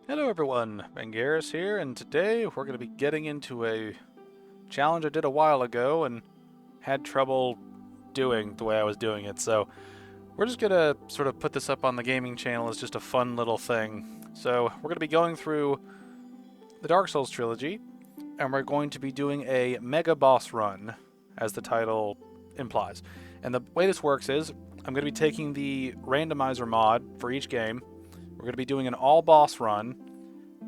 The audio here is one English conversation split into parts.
Hello everyone, Bangaris here, and today we're going to be getting into a challenge I did a while ago and had trouble doing the way I was doing it. So we're just going to sort of put this up on the gaming channel as just a fun little thing. So we're going to be going through the Dark Souls trilogy, and we're going to be doing a mega boss run, as the title implies. And the way this works is I'm going to be taking the randomizer mod for each game. We're going to be doing an all boss run,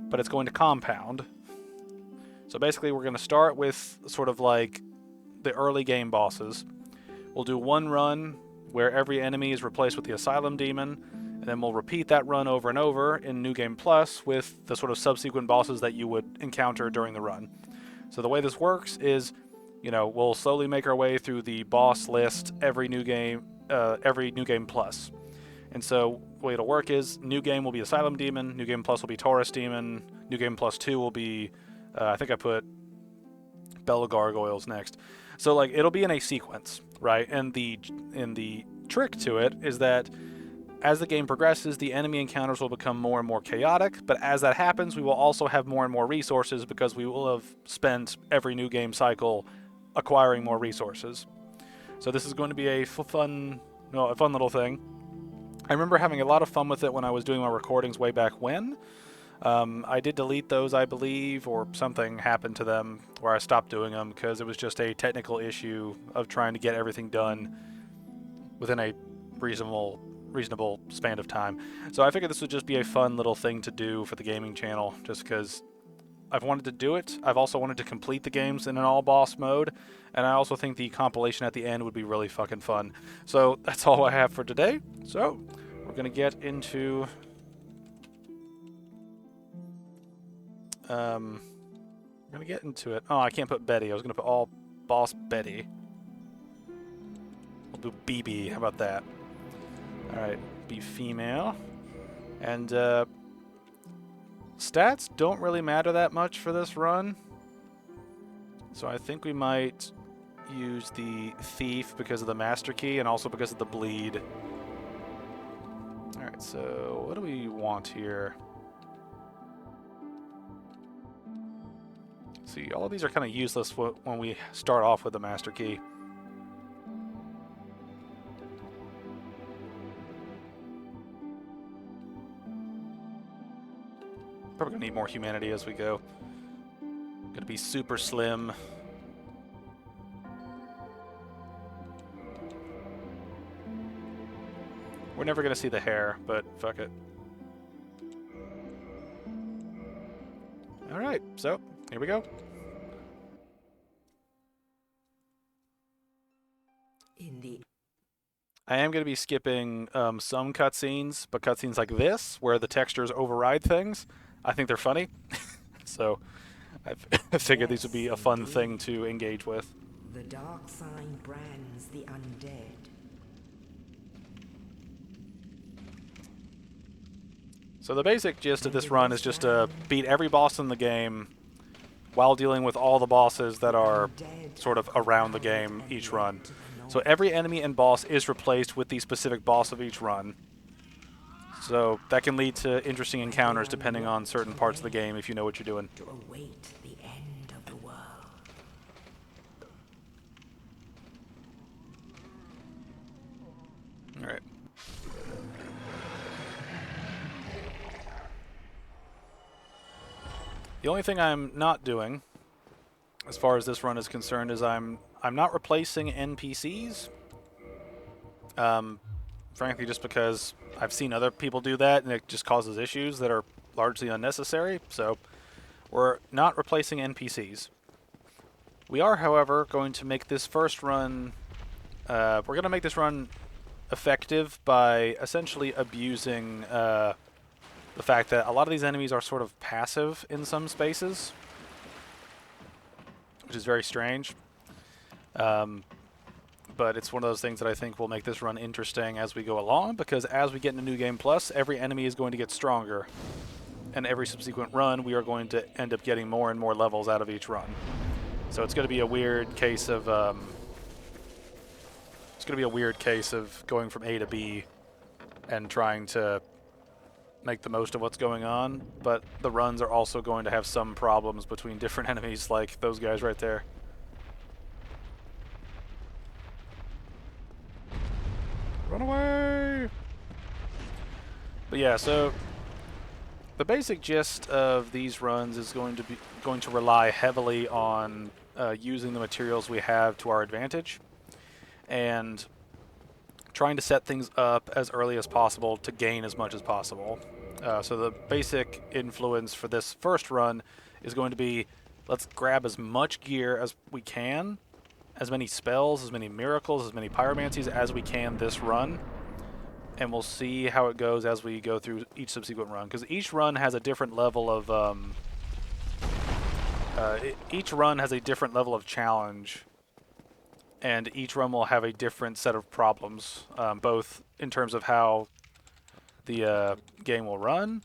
but it's going to compound. So basically, we're going to start with sort of like the early game bosses. We'll do one run where every enemy is replaced with the Asylum Demon, and then we'll repeat that run over and over in New Game Plus with the sort of subsequent bosses that you would encounter during the run. So the way this works is, we'll slowly make our way through the boss list every New Game Plus. And so the way it'll work is New Game will be Asylum Demon, New Game Plus will be Taurus Demon, New Game Plus 2 will be, I think I put Bella Gargoyles next. So like it'll be in a sequence, right? And the trick to it is that as the game progresses, the enemy encounters will become more and more chaotic, but as that happens, we will also have more and more resources because we will have spent every New Game cycle acquiring more resources. So this is going to be a fun little thing. I remember having a lot of fun with it when I was doing my recordings way back when. I did delete those, I believe, or something happened to them where I stopped doing them because it was just a technical issue of trying to get everything done within a reasonable span of time. So I figured this would just be a fun little thing to do for the gaming channel, just because I've wanted to do it. I've also wanted to complete the games in an all-boss mode, and I also think the compilation at the end would be really fucking fun. So that's all I have for today. So we're gonna get into I'm gonna get into it. Oh, I can't put Betty. I was gonna put all boss Betty. We'll do BB. How about that? All right, be female, and stats don't really matter that much for this run. So I think we might use the Thief because of the Master Key and also because of the Bleed. Alright, so what do we want here? See, all of these are kind of useless when we start off with the Master Key. Probably gonna need more humanity as we go. Gonna be super slim. We're never gonna see the hair, but fuck it. Alright, so here we go. I am going to be skipping some cutscenes, but cutscenes like this, where the textures override things, I think they're funny. So I figured these would be a fun thing to engage with. The dark sign brands the undead. So the basic gist of this run is just to beat every boss in the game while dealing with all the bosses that are sort of around the game each run. So every enemy and boss is replaced with the specific boss of each run. So that can lead to interesting encounters depending on certain parts of the game if you know what you're doing. To await the end of the world. Alright. The only thing I'm not doing, as far as this run is concerned, is I'm not replacing NPCs. Frankly, just because I've seen other people do that, and it just causes issues that are largely unnecessary. So we're not replacing NPCs. We are, however, going to make this first run. We're going to make this run effective by essentially abusing the fact that a lot of these enemies are sort of passive in some spaces, which is very strange. But it's one of those things that I think will make this run interesting as we go along, because as we get into New Game Plus, every enemy is going to get stronger. And every subsequent run, we are going to end up getting more and more levels out of each run. So it's going to be a weird case of going from A to B and trying to make the most of what's going on, but the runs are also going to have some problems between different enemies, like those guys right there. Run away! But yeah, so the basic gist of these runs is going to rely heavily on using the materials we have to our advantage, and trying to set things up as early as possible to gain as much as possible. So the basic influence for this first run is going to be, let's grab as much gear as we can, as many spells, as many miracles, as many pyromancies as we can this run, and we'll see how it goes as we go through each subsequent run, because each run has a different level of challenge, and each run will have a different set of problems, both in terms of how the game will run,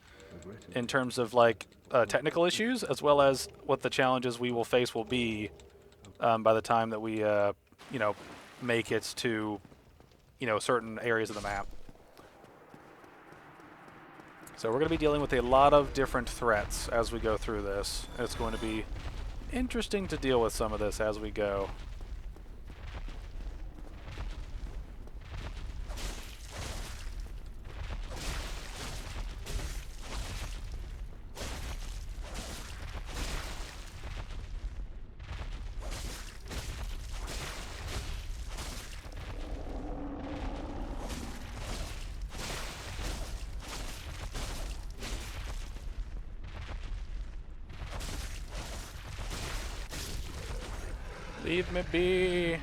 in terms of like technical issues, as well as what the challenges we will face will be by the time that we make it to certain areas of the map. So we're going to be dealing with a lot of different threats as we go through this. It's going to be interesting to deal with some of this as we go. Leave me be.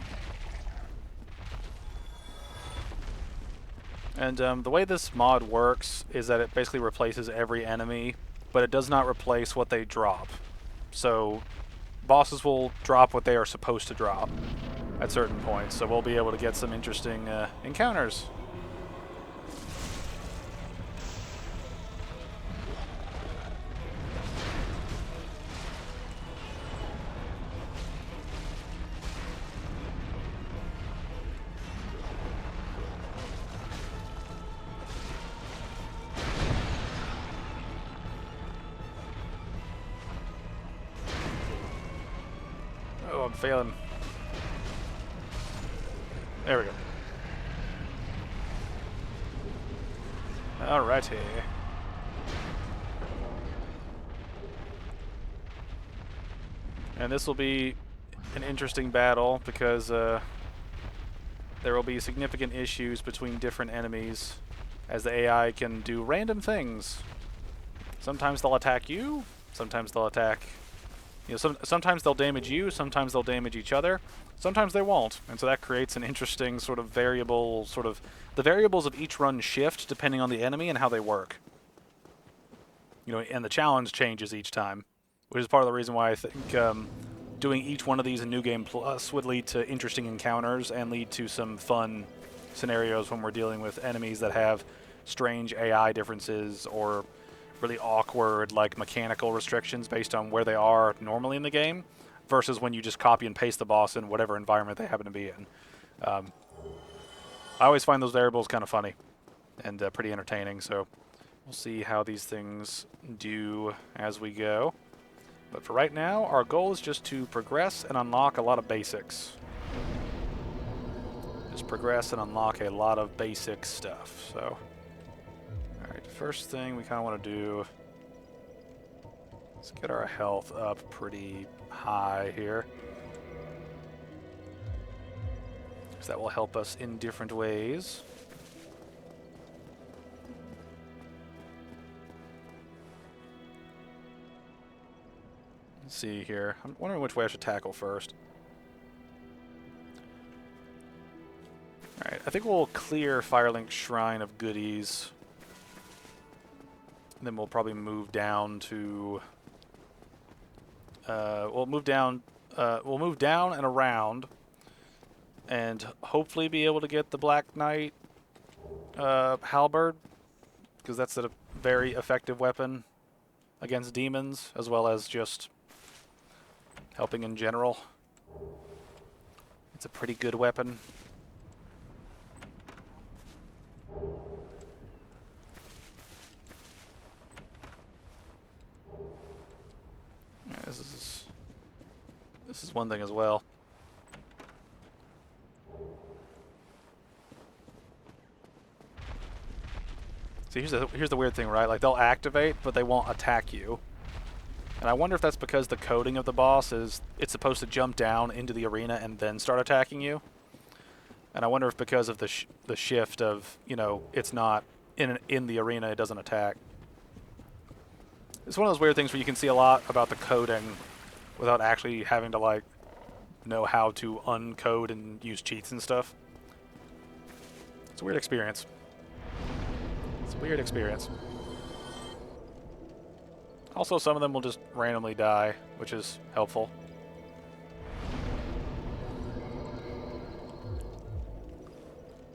And the way this mod works is that it basically replaces every enemy, but it does not replace what they drop. So bosses will drop what they are supposed to drop at certain points, so we'll be able to get some interesting encounters. Oh, I'm failing. There we go. Alrighty. And this will be an interesting battle because there will be significant issues between different enemies as the AI can do random things. Sometimes they'll attack you, sometimes they'll attack... sometimes they'll damage you, sometimes they'll damage each other, sometimes they won't. And so that creates an interesting sort of variable, the variables of each run shift depending on the enemy and how they work. And the challenge changes each time, which is part of the reason why I think doing each one of these in New Game Plus would lead to interesting encounters and lead to some fun scenarios when we're dealing with enemies that have strange AI differences or really awkward mechanical restrictions based on where they are normally in the game versus when you just copy and paste the boss in whatever environment they happen to be in. I always find those variables kind of funny and pretty entertaining, so we'll see how these things do as we go. But for right now, our goal is just to progress and unlock a lot of basics. Just progress and unlock a lot of basic stuff, so... Alright, first thing we kind of want to do... Let's get our health up pretty high here. Because that will help us in different ways. Let's see here. I'm wondering which way I should tackle first. Alright, I think we'll clear Firelink Shrine of goodies. And then we'll probably move down to... we'll move down and around, and hopefully be able to get the Black Knight halberd, because that's a very effective weapon against demons, as well as just helping in general. It's a pretty good weapon. This is one thing as well. See, here's the weird thing, right? Like, they'll activate, but they won't attack you. And I wonder if that's because the coding of the boss is it's supposed to jump down into the arena and then start attacking you. And I wonder if because of the shift of, you know, it's not in the arena, it doesn't attack. It's one of those weird things where you can see a lot about the coding without actually having to, like, know how to uncode and use cheats and stuff. It's a weird experience. It's a weird experience. Also, some of them will just randomly die, which is helpful.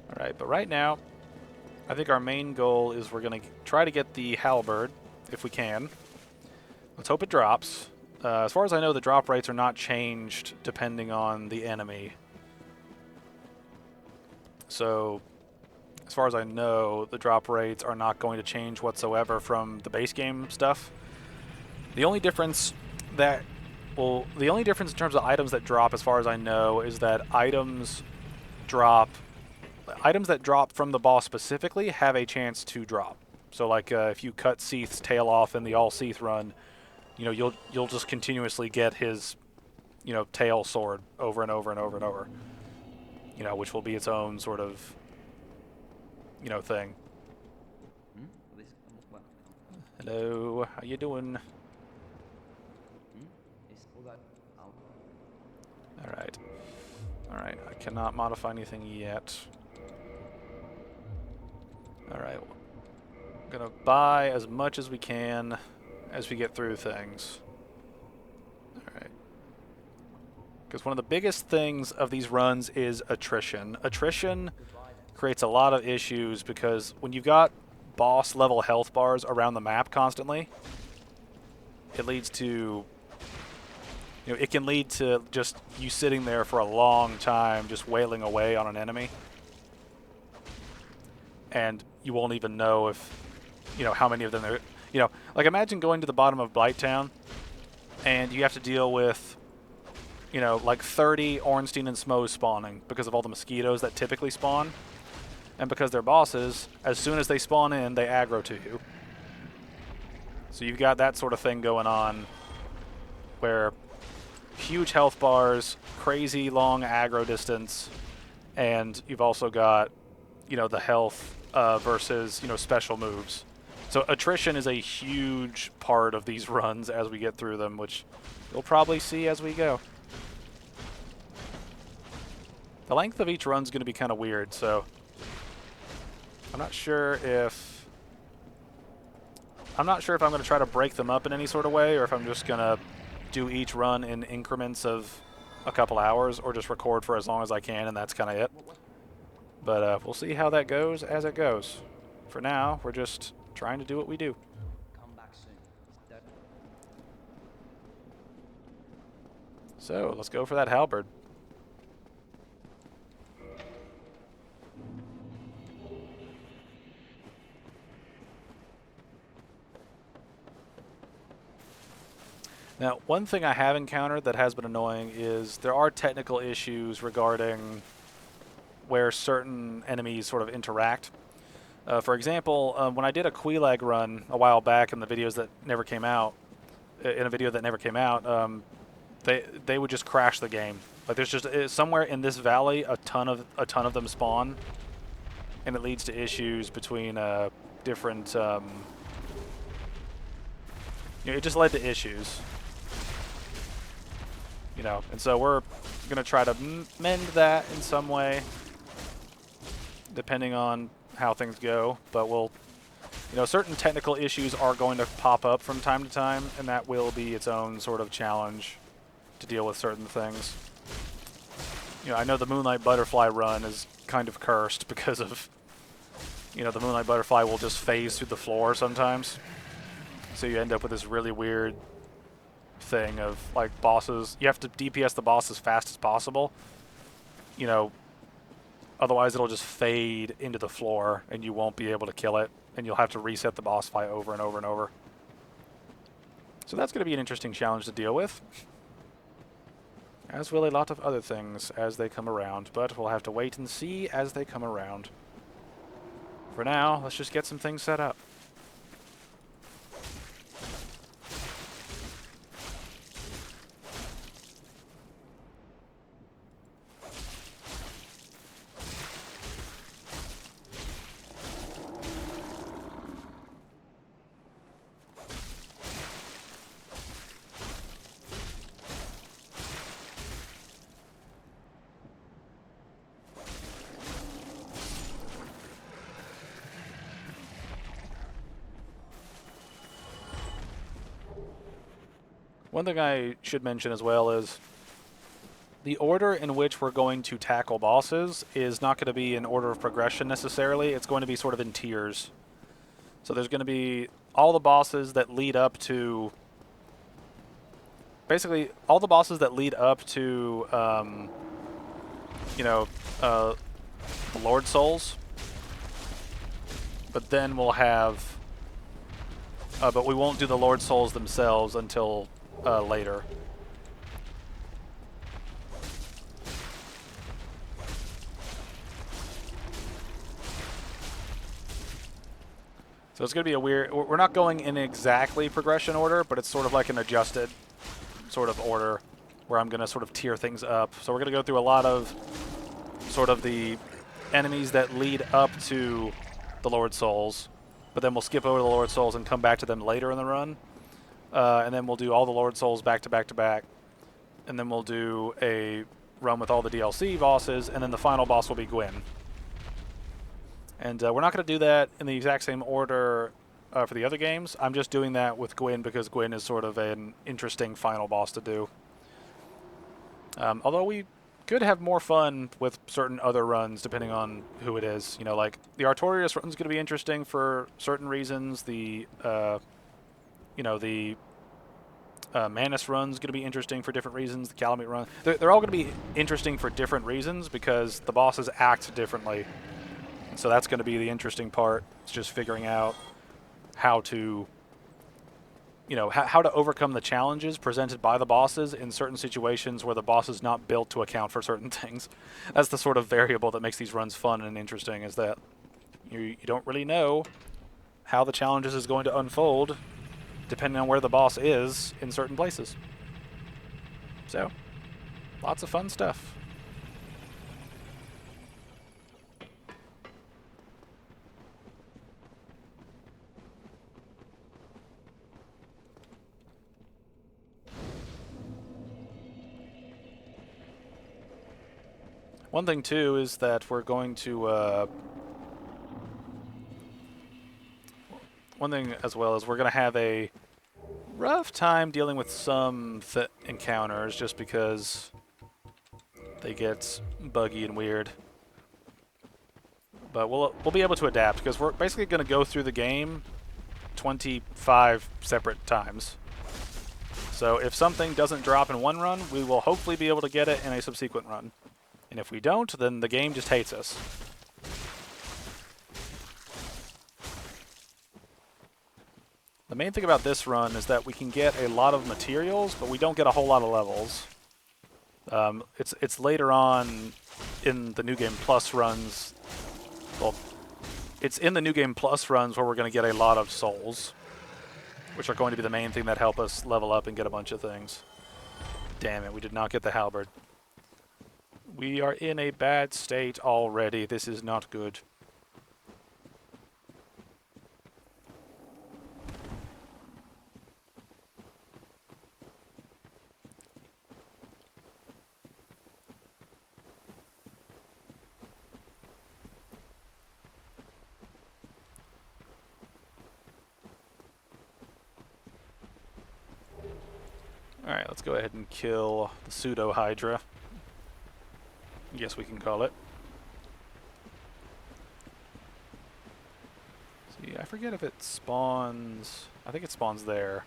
Alright, but right now, I think our main goal is we're going to try to get the halberd, if we can. Let's hope it drops. As far as I know, the drop rates are not changed depending on the enemy. So, as far as I know, the drop rates are not going to change whatsoever from the base game stuff. The only difference that, well, the only difference in terms of items that drop, as far as I know, is that items that drop from the boss specifically have a chance to drop. So, like, if you cut Seath's tail off in the All Seath run, you know, you'll just continuously get his, you know, tail sword over and over and over and over. You know, which will be its own sort of, you know, thing. Hello, how you doing? Alright. Alright, I cannot modify anything yet. Alright. I'm gonna buy as much as we can as we get through things. Alright. Because one of the biggest things of these runs is attrition. Attrition creates a lot of issues because when you've got boss level health bars around the map constantly, it leads to, you know, it can lead to just you sitting there for a long time just wailing away on an enemy. And you won't even know if, you know, how many of them there, you know, like imagine going to the bottom of Blighttown and you have to deal with, you know, like 30 Ornstein and Smough spawning because of all the mosquitoes that typically spawn. And because they're bosses, as soon as they spawn in, they aggro to you. So you've got that sort of thing going on where huge health bars, crazy long aggro distance, and you've also got, you know, the health versus, you know, special moves. So attrition is a huge part of these runs as we get through them, which you'll probably see as we go. The length of each run's going to be kind of weird, so I'm not sure if I'm going to try to break them up in any sort of way, or if I'm just going to do each run in increments of a couple hours, or just record for as long as I can, and that's kind of it. But we'll see how that goes as it goes. For now, we're just trying to do what we do. So, let's go for that halberd. Now, one thing I have encountered that has been annoying is there are technical issues regarding where certain enemies sort of interact. For example, when I did a Quelaag run a while back in the videos that never came out, they would just crash the game. Like there's just somewhere in this valley a ton of them spawn, and it leads to issues between different. You know, it just led to issues. You know, and so we're gonna try to mend that in some way, depending on how things go. But we'll, you know, certain technical issues are going to pop up from time to time, and that will be its own sort of challenge to deal with certain things. You know, I know the Moonlight Butterfly run is kind of cursed because of, you know, the Moonlight Butterfly will just phase through the floor sometimes. So you end up with this really weird thing of, like, bosses. You have to DPS the boss as fast as possible. You know, otherwise it'll just fade into the floor and you won't be able to kill it. And you'll have to reset the boss fight over and over and over. So that's going to be an interesting challenge to deal with. As will a lot of other things as they come around, but we'll have to wait and see as they come around. For now, let's just get some things set up. One thing I should mention as well is the order in which we're going to tackle bosses is not going to be in order of progression necessarily. It's going to be sort of in tiers. So there's going to be all the bosses that lead up to... Basically, all the bosses that lead up to, the Lord Souls. But then we'll have... but we won't do the Lord Souls themselves until later. So it's going to be a weird... We're not going in exactly progression order, but it's sort of like an adjusted sort of order where I'm going to sort of tier things up. So we're going to go through a lot of sort of the enemies that lead up to the Lord Souls, but then we'll skip over the Lord Souls and come back to them later in the run. And then we'll do all the Lord Souls back to back to back. And then we'll do a run with all the DLC bosses, and then the final boss will be Gwyn. And we're not going to do that in the exact same order for the other games. I'm just doing that with Gwyn because Gwyn is sort of an interesting final boss to do. Although we could have more fun with certain other runs depending on who it is. You know, like the Artorias run's going to be interesting for certain reasons. The Manus run's going to be interesting for different reasons. The Calamite run, they're all going to be interesting for different reasons because the bosses act differently. And so that's going to be the interesting part. It's just figuring out how to, how to overcome the challenges presented by the bosses in certain situations where the boss is not built to account for certain things. That's the sort of variable that makes these runs fun and interesting, is that you don't really know how the challenges is going to unfold depending on where the boss is in certain places. So, lots of fun stuff. One thing, too, is that we're going to... one thing, as well, is we're going to have a rough time dealing with some encounters just because they get buggy and weird. But we'll be able to adapt because we're basically going to go through the game 25 separate times. So if something doesn't drop in one run, we will hopefully be able to get it in a subsequent run. And if we don't, then the game just hates us. The main thing about this run is that we can get a lot of materials, but we don't get a whole lot of levels. It's later on in the New Game Plus runs. Well, it's in the New Game Plus runs where we're going to get a lot of souls, which are going to be the main thing that help us level up and get a bunch of things. Damn it, we did not get the halberd. We are in a bad state already. This is not good. Alright, let's go ahead and kill the pseudo-hydra. I guess we can call it. See, I forget if it spawns... I think it spawns there.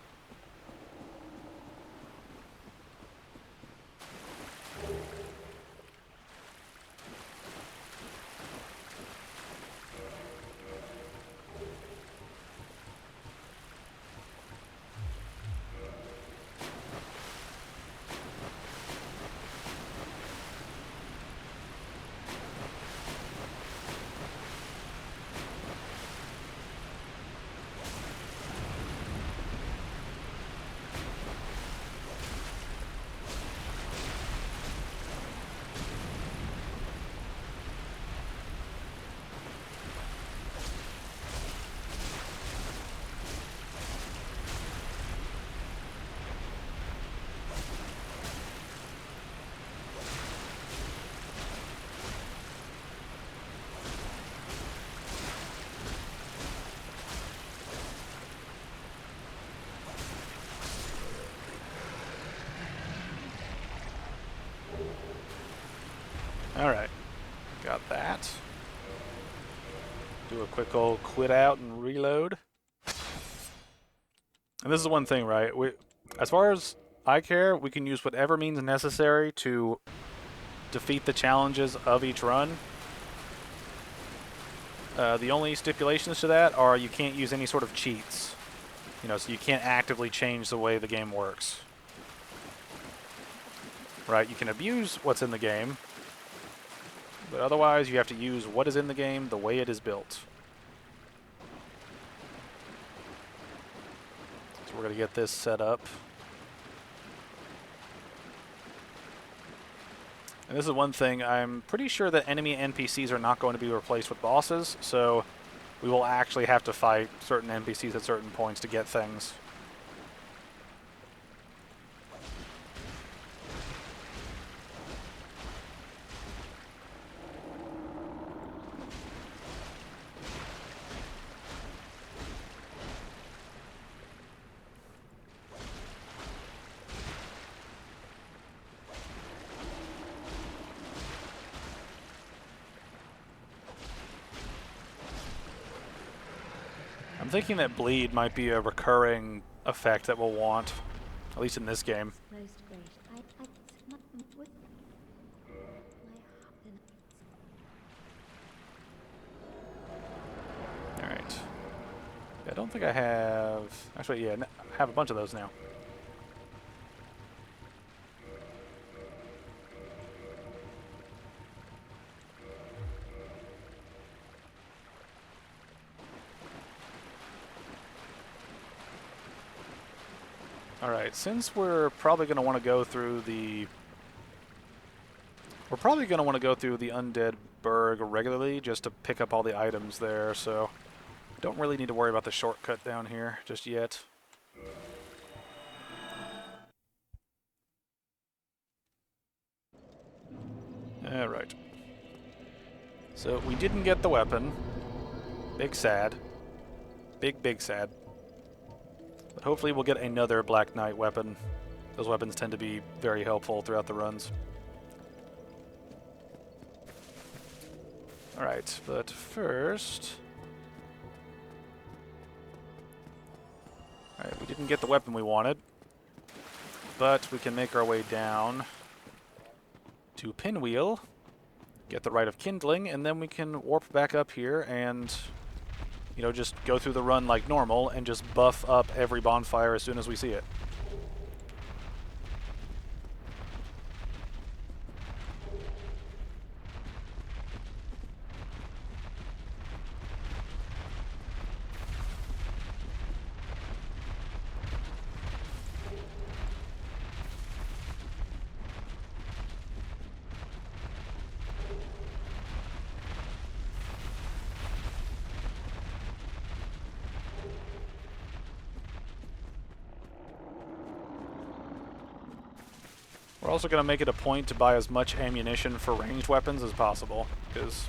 Alright, got that. Do a quick old quit out and reload. And this is one thing, right? As far as I care, we can use whatever means necessary to defeat the challenges of each run. The only stipulations to that are you can't use any sort of cheats. You know, so you can't actively change the way the game works. Right? You can abuse what's in the game, but otherwise you have to use what is in the game the way it is built. So we're going to get this set up. And this is one thing, I'm pretty sure that enemy NPCs are not going to be replaced with bosses, so we will actually have to fight certain NPCs at certain points to get things. I'm thinking that bleed might be a recurring effect that we'll want, at least in this game. Alright. I don't think I have... Actually, yeah, I have a bunch of those now. Alright, since we're probably going to want to go through the... We're probably going to want to go through the Undead Burg regularly just to pick up all the items there, so... Don't really need to worry about the shortcut down here just yet. Alright. So, we didn't get the weapon. Big sad. Big sad. But hopefully we'll get another Black Knight weapon. Those weapons tend to be very helpful throughout the runs. Alright, but first... Alright, we didn't get the weapon we wanted. But we can make our way down to Pinwheel, get the Rite of Kindling, and then we can warp back up here and... You know, just go through the run like normal and just buff up every bonfire as soon as we see it. We're also going to make it a point to buy as much ammunition for ranged weapons as possible, because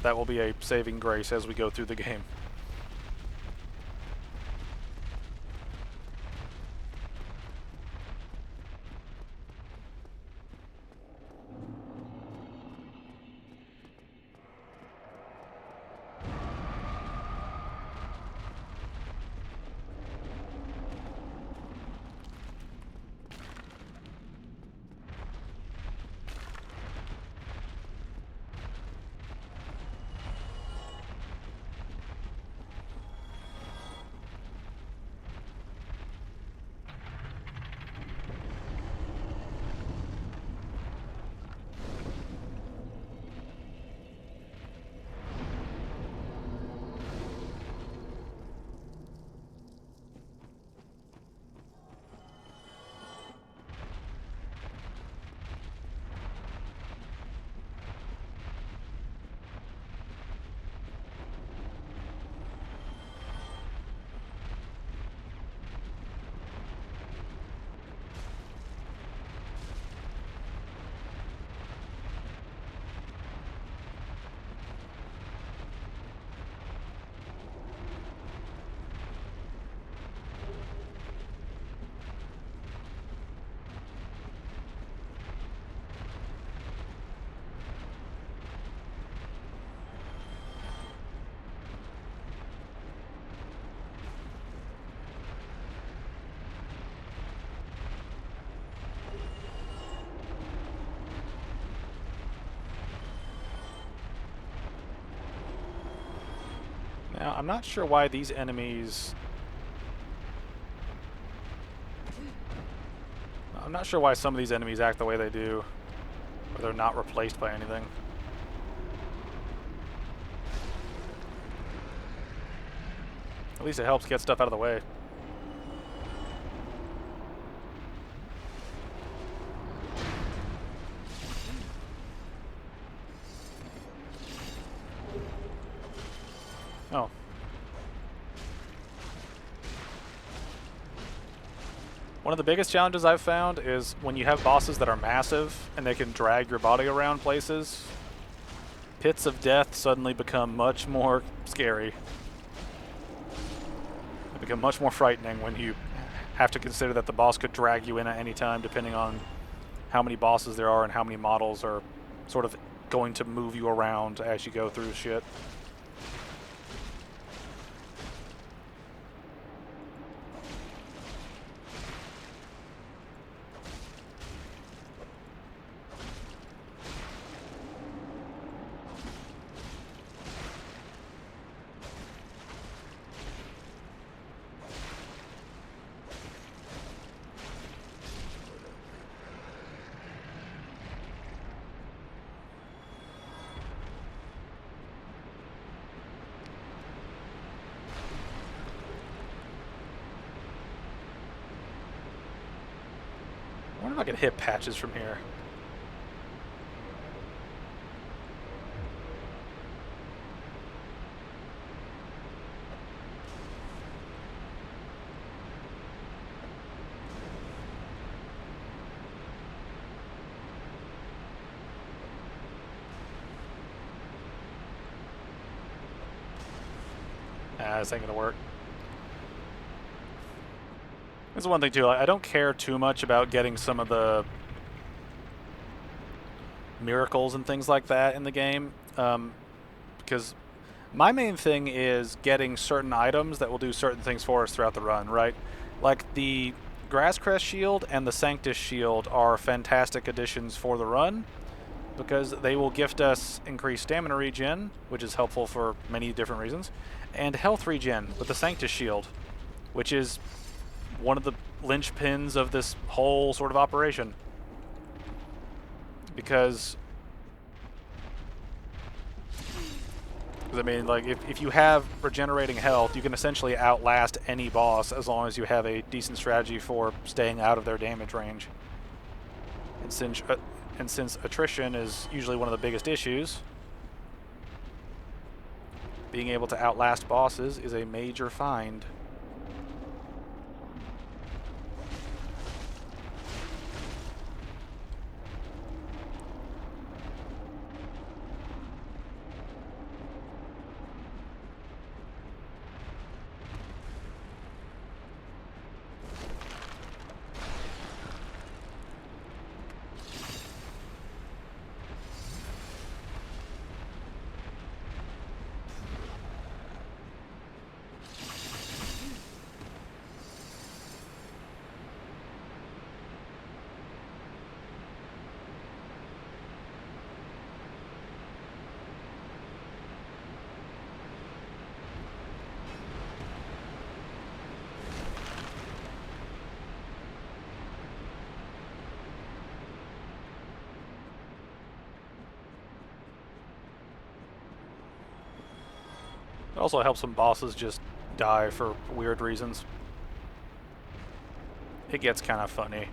that will be a saving grace as we go through the game. I'm not sure why these enemies... I'm not sure why some of these enemies act the way they do. Or they're not replaced by anything. At least it helps get stuff out of the way. Oh. One of the biggest challenges I've found is when you have bosses that are massive and they can drag your body around places, pits of death suddenly become much more scary. They become much more frightening when you have to consider that the boss could drag you in at any time depending on how many bosses there are and how many models are sort of going to move you around as you go through shit. I wonder if I can hit patches from here. Nah, this ain't gonna work. This is one thing too, I don't care too much about getting some of the miracles and things like that in the game, because my main thing is getting certain items that will do certain things for us throughout the run, right? Like the Grasscrest Shield and the Sanctus Shield are fantastic additions for the run, because they will gift us increased stamina regen, which is helpful for many different reasons, and health regen with the Sanctus Shield, which is one of the linchpins of this whole sort of operation. Because I mean, like, if you have regenerating health, you can essentially outlast any boss as long as you have a decent strategy for staying out of their damage range. And since attrition is usually one of the biggest issues, being able to outlast bosses is a major find. It also helps some bosses just die for weird reasons. It gets kind of funny.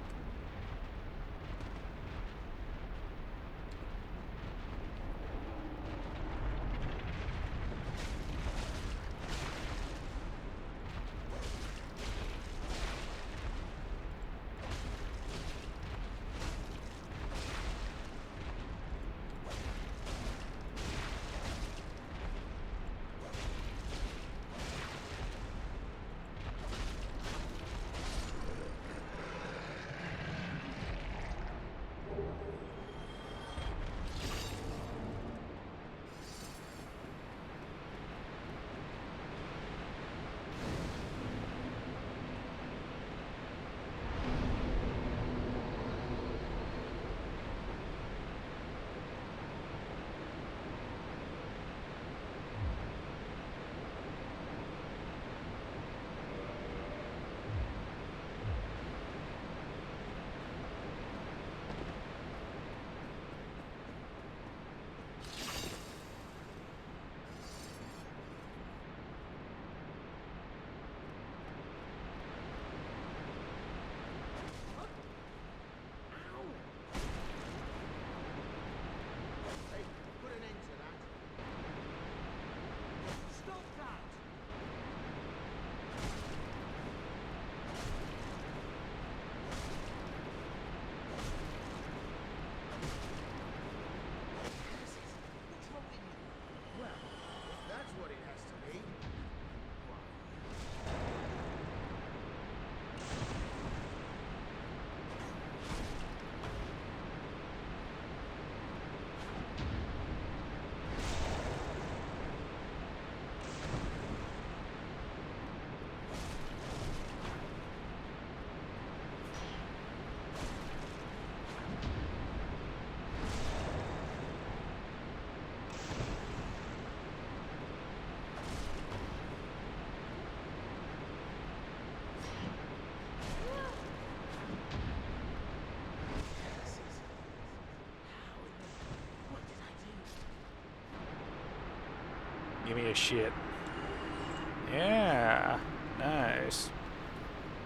give me a shit. Yeah, nice.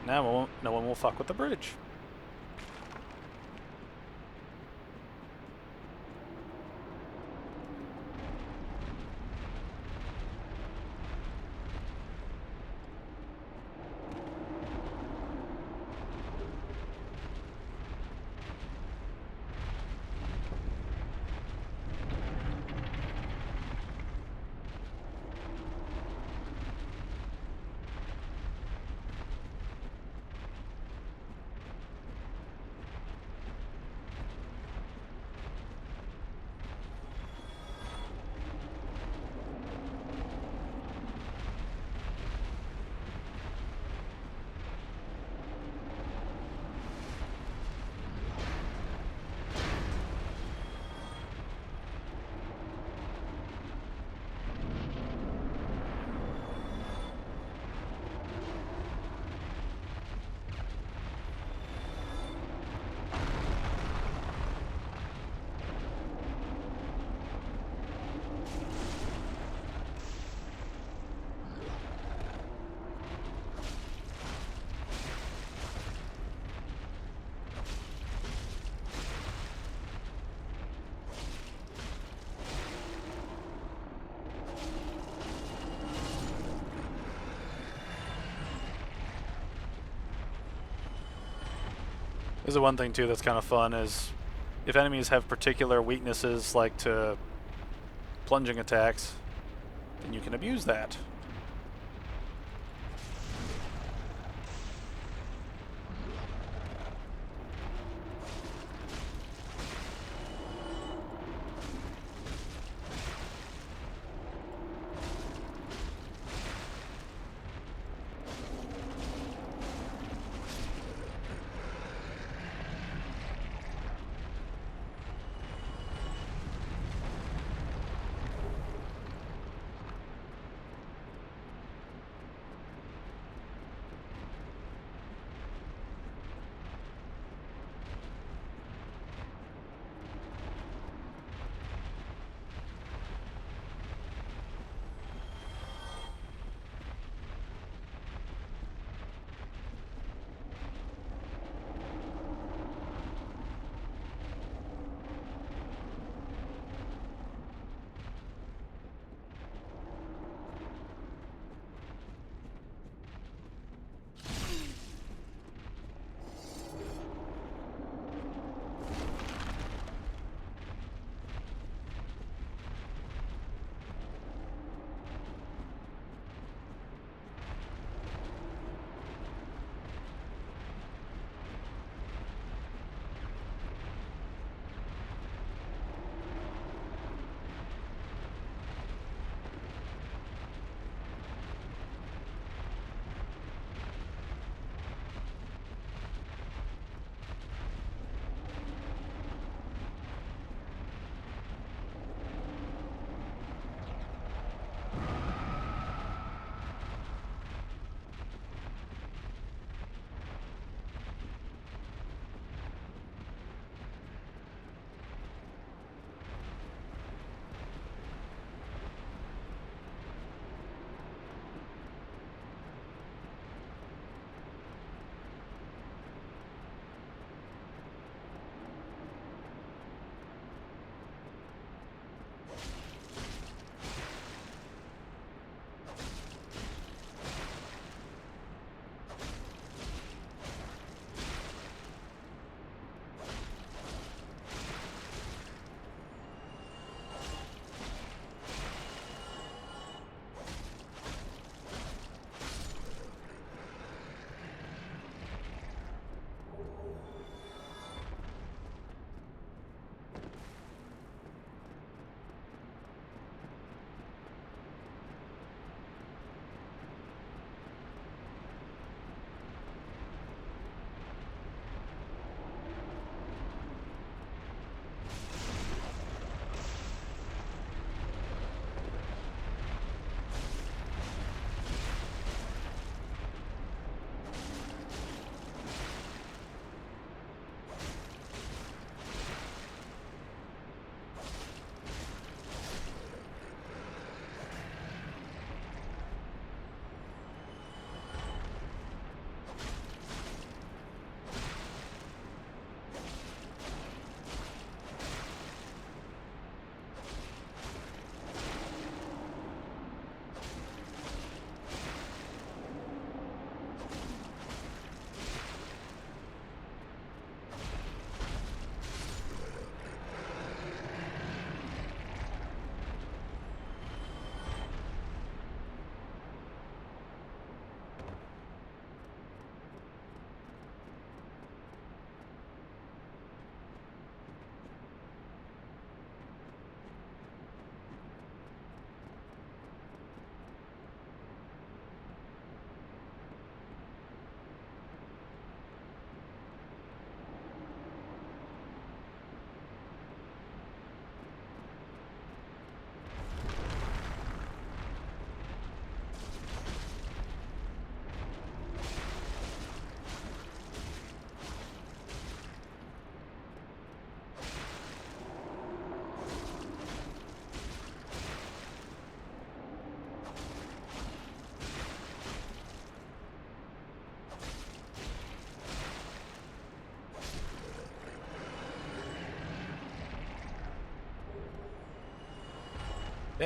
Now no one will fuck with the bridge. This is one thing too that's kind of fun is if enemies have particular weaknesses like to plunging attacks, then you can abuse that.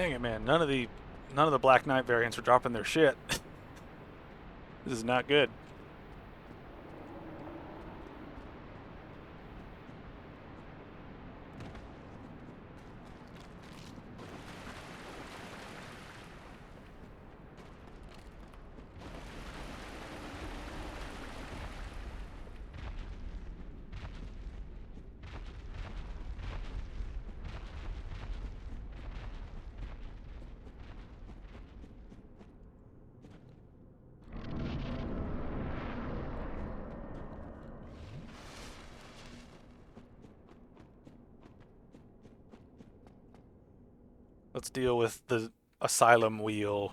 Dang it, man! None of the Black Knight variants are dropping their shit. This is not good. Let's deal with the asylum wheel.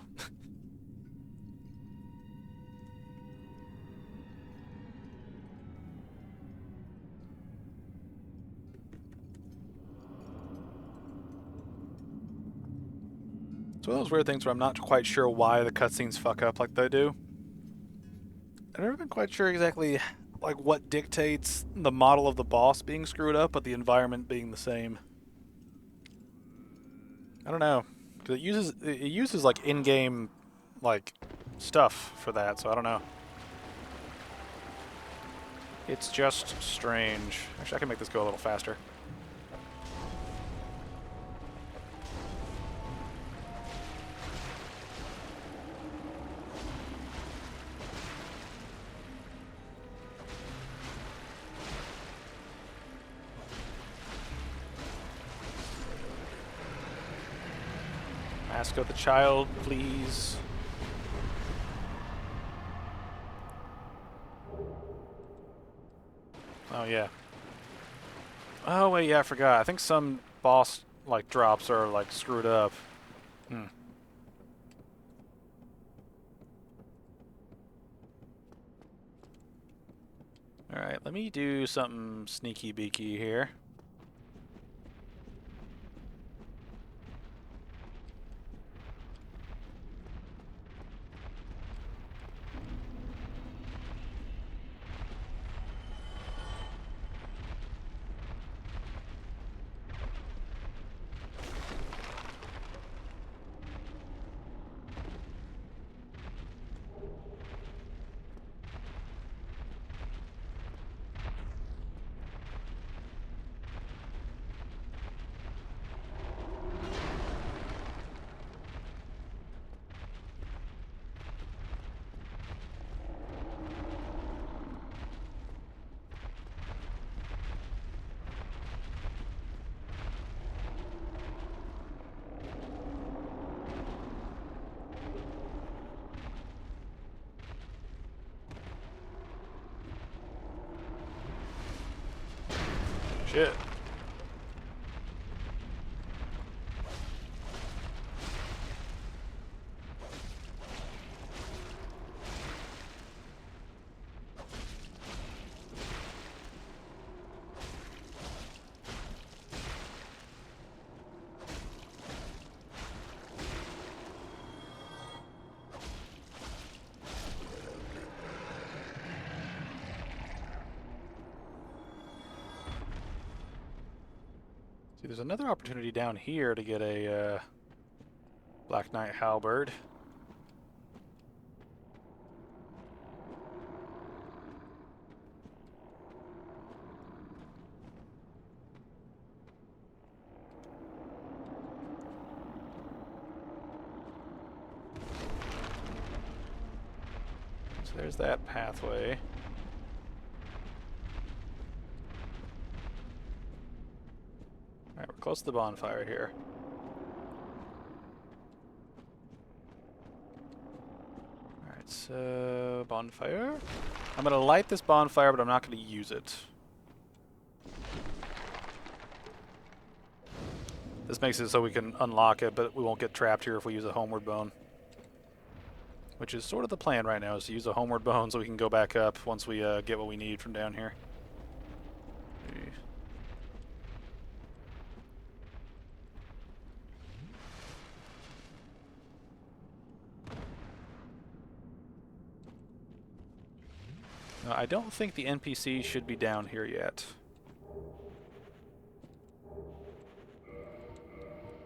It's one of those weird things where I'm not quite sure why the cutscenes fuck up like they do. I've never been quite sure exactly like what dictates the model of the boss being screwed up, but the environment being the same. I don't know, because it uses like in-game like stuff for that, so I don't know. It's just strange. Actually, I can make this go a little faster. Mask of the child, please. Oh, yeah. Oh, wait, yeah, I forgot. I think some boss, like, drops are, like, screwed up. Alright, let me do something sneaky beaky here. Shit. See, there's another opportunity down here to get a Black Knight halberd. So there's that pathway. Alright, we're close to the bonfire here. Alright, so bonfire. I'm gonna light this bonfire, but I'm not gonna use it. This makes it so we can unlock it, but we won't get trapped here if we use a homeward bone. Which is sort of the plan right now, is to use a homeward bone so we can go back up once we get what we need from down here. I don't think the NPC should be down here yet.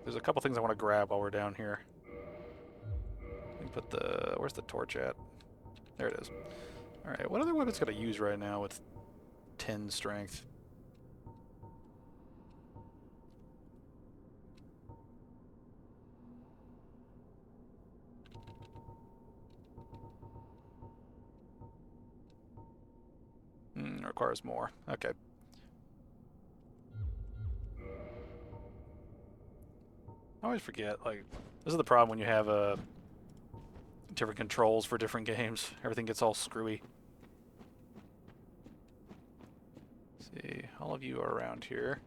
There's a couple things I want to grab while we're down here. Let me put the... Where's the torch at? There it is. Alright, what other weapons could I use right now with 10 strength? Requires more. Okay. I always forget, like, this is the problem when you have different controls for different games. Everything gets all screwy. Let's see, all of you are around here.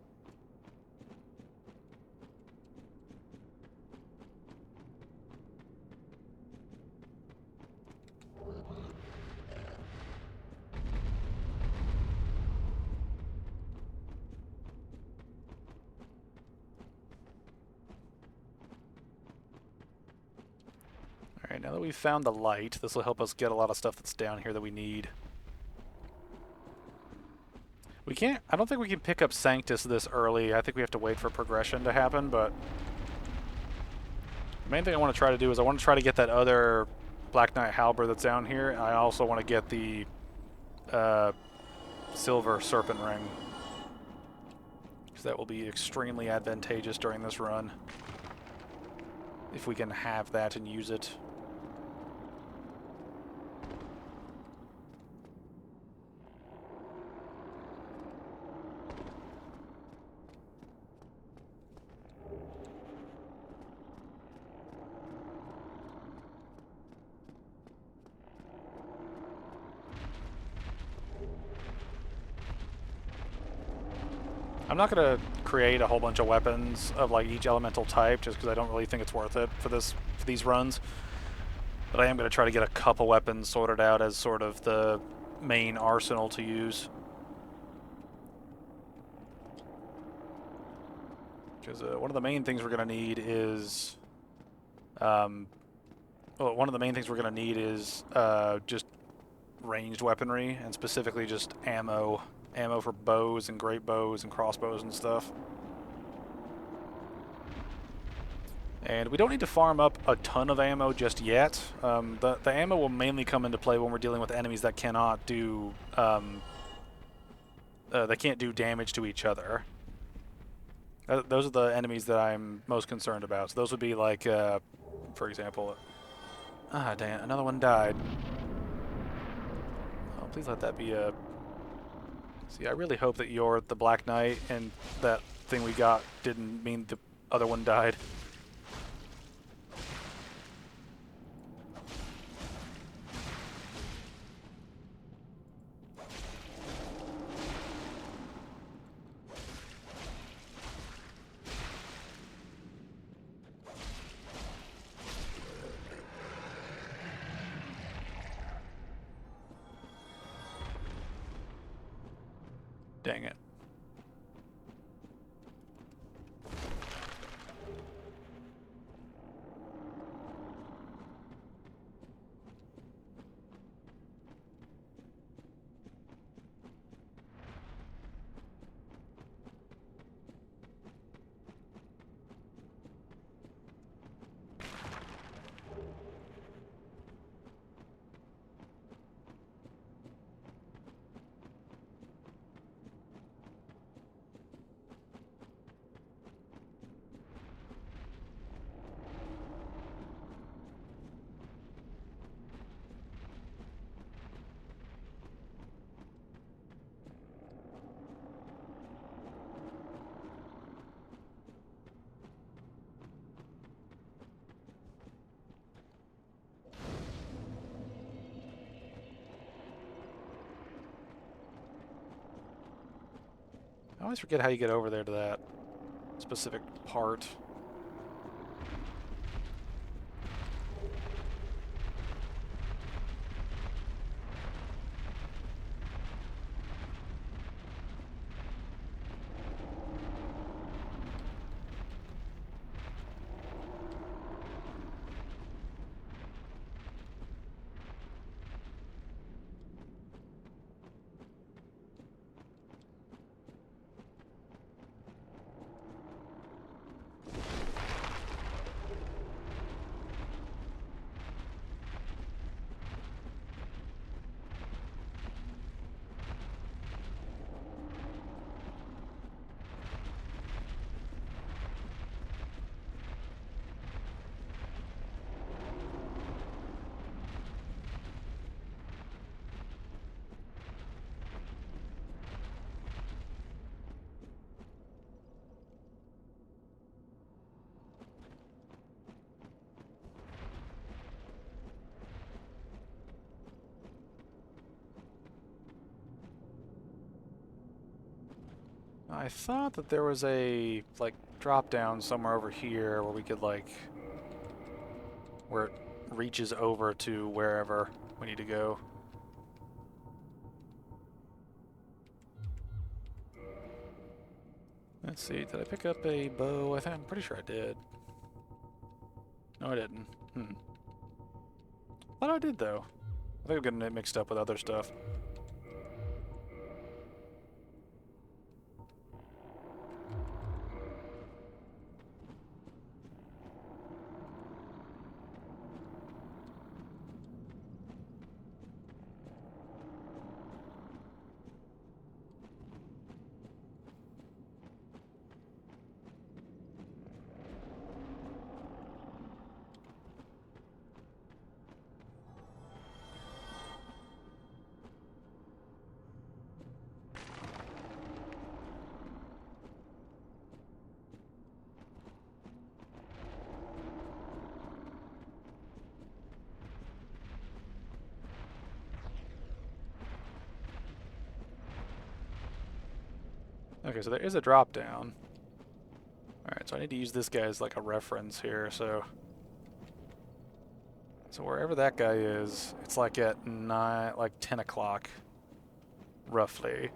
Alright, now that we've found the light, this will help us get a lot of stuff that's down here that we need. We can't... I don't think we can pick up Sanctus this early. I think we have to wait for progression to happen, but... The main thing I want to try to do is I want to try to get that other Black Knight Halberd that's down here. I also want to get the Silver Serpent Ring, because that will be extremely advantageous during this run, if we can have that and use it. I'm not going to create a whole bunch of weapons of like each elemental type just because I don't really think it's worth it for these runs. But I am going to try to get a couple weapons sorted out as sort of the main arsenal to use. Because one of the main things we're going to need is... one of the main things we're going to need is just ranged weaponry, and specifically just ammo. Ammo for bows and great bows and crossbows and stuff. And we don't need to farm up a ton of ammo just yet. The ammo will mainly come into play when we're dealing with enemies that cannot do they can't do damage to each other. Those are the enemies that I'm most concerned about. So those would be like, for example, dang it, another one died. Oh, please let that be a... See, I really hope that you're the Black Knight and that thing we got didn't mean the other one died. Dang it. I always forget how you get over there to that specific part. I thought that there was a, like, drop down somewhere over here where we could, like, where it reaches over to wherever we need to go. Let's see, did I pick up a bow? I'm pretty sure I did. No, I didn't. Thought I did, though. I think I'm getting it mixed up with other stuff. Okay, so there is a drop down. Alright, so I need to use this guy as like a reference here, so wherever that guy is, it's like at 10 o'clock, roughly.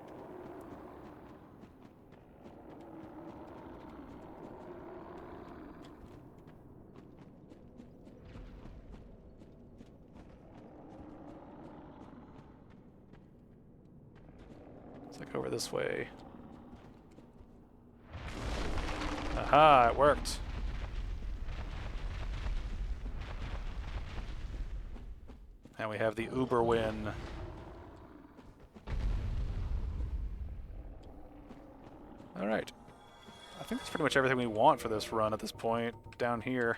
It's like over this way. Aha, it worked. And we have the Uber win. Alright. I think that's pretty much everything we want for this run at this point, down here.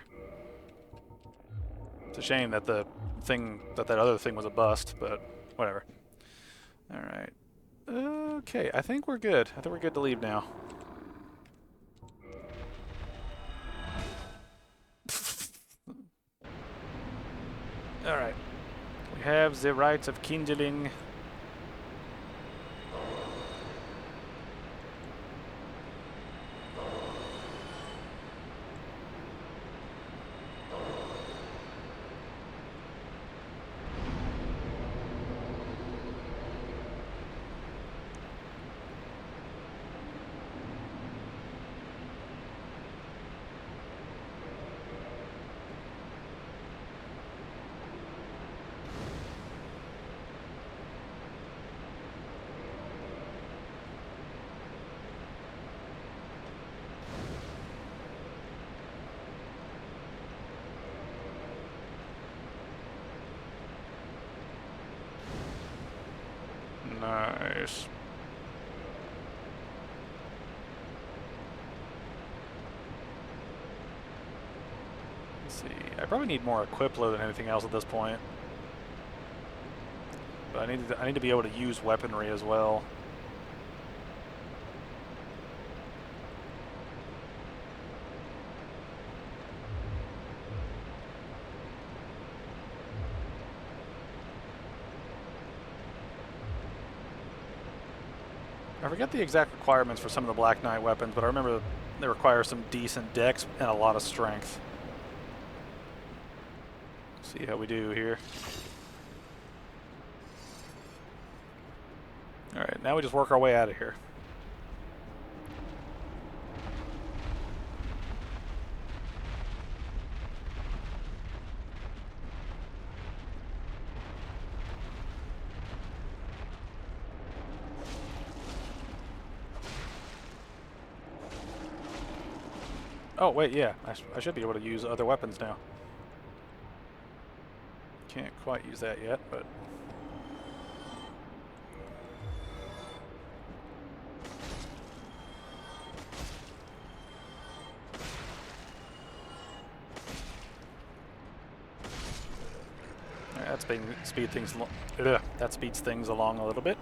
It's a shame that the thing, that other thing was a bust, but whatever. Alright. Okay, I think we're good. I think we're good to leave now. Alright. We have the rites of kindling. Nice. Let's see. I probably need more equip load than anything else at this point. But I need to be able to use weaponry as well. I forget the exact requirements for some of the Black Knight weapons, but I remember they require some decent dex and a lot of strength. See how we do here. Alright, now we just work our way out of here. Oh, wait, yeah. I should be able to use other weapons now. Can't quite use that yet, but... that speeds things along a little bit.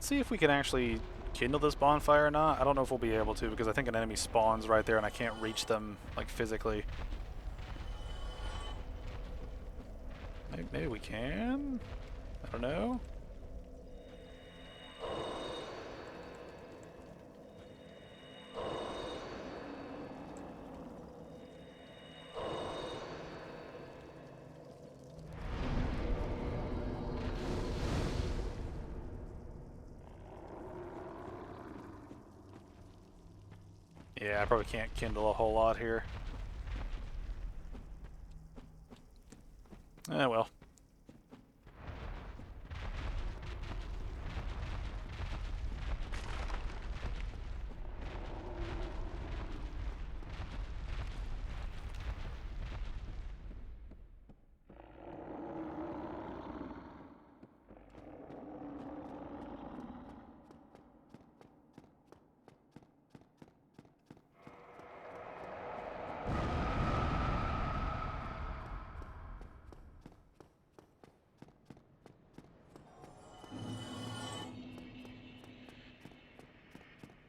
Let's see if we can actually kindle this bonfire or not. I don't know if we'll be able to because I think an enemy spawns right there and I can't reach them, like, physically. Maybe we can? I don't know. Yeah, I probably can't kindle a whole lot here. Eh, well.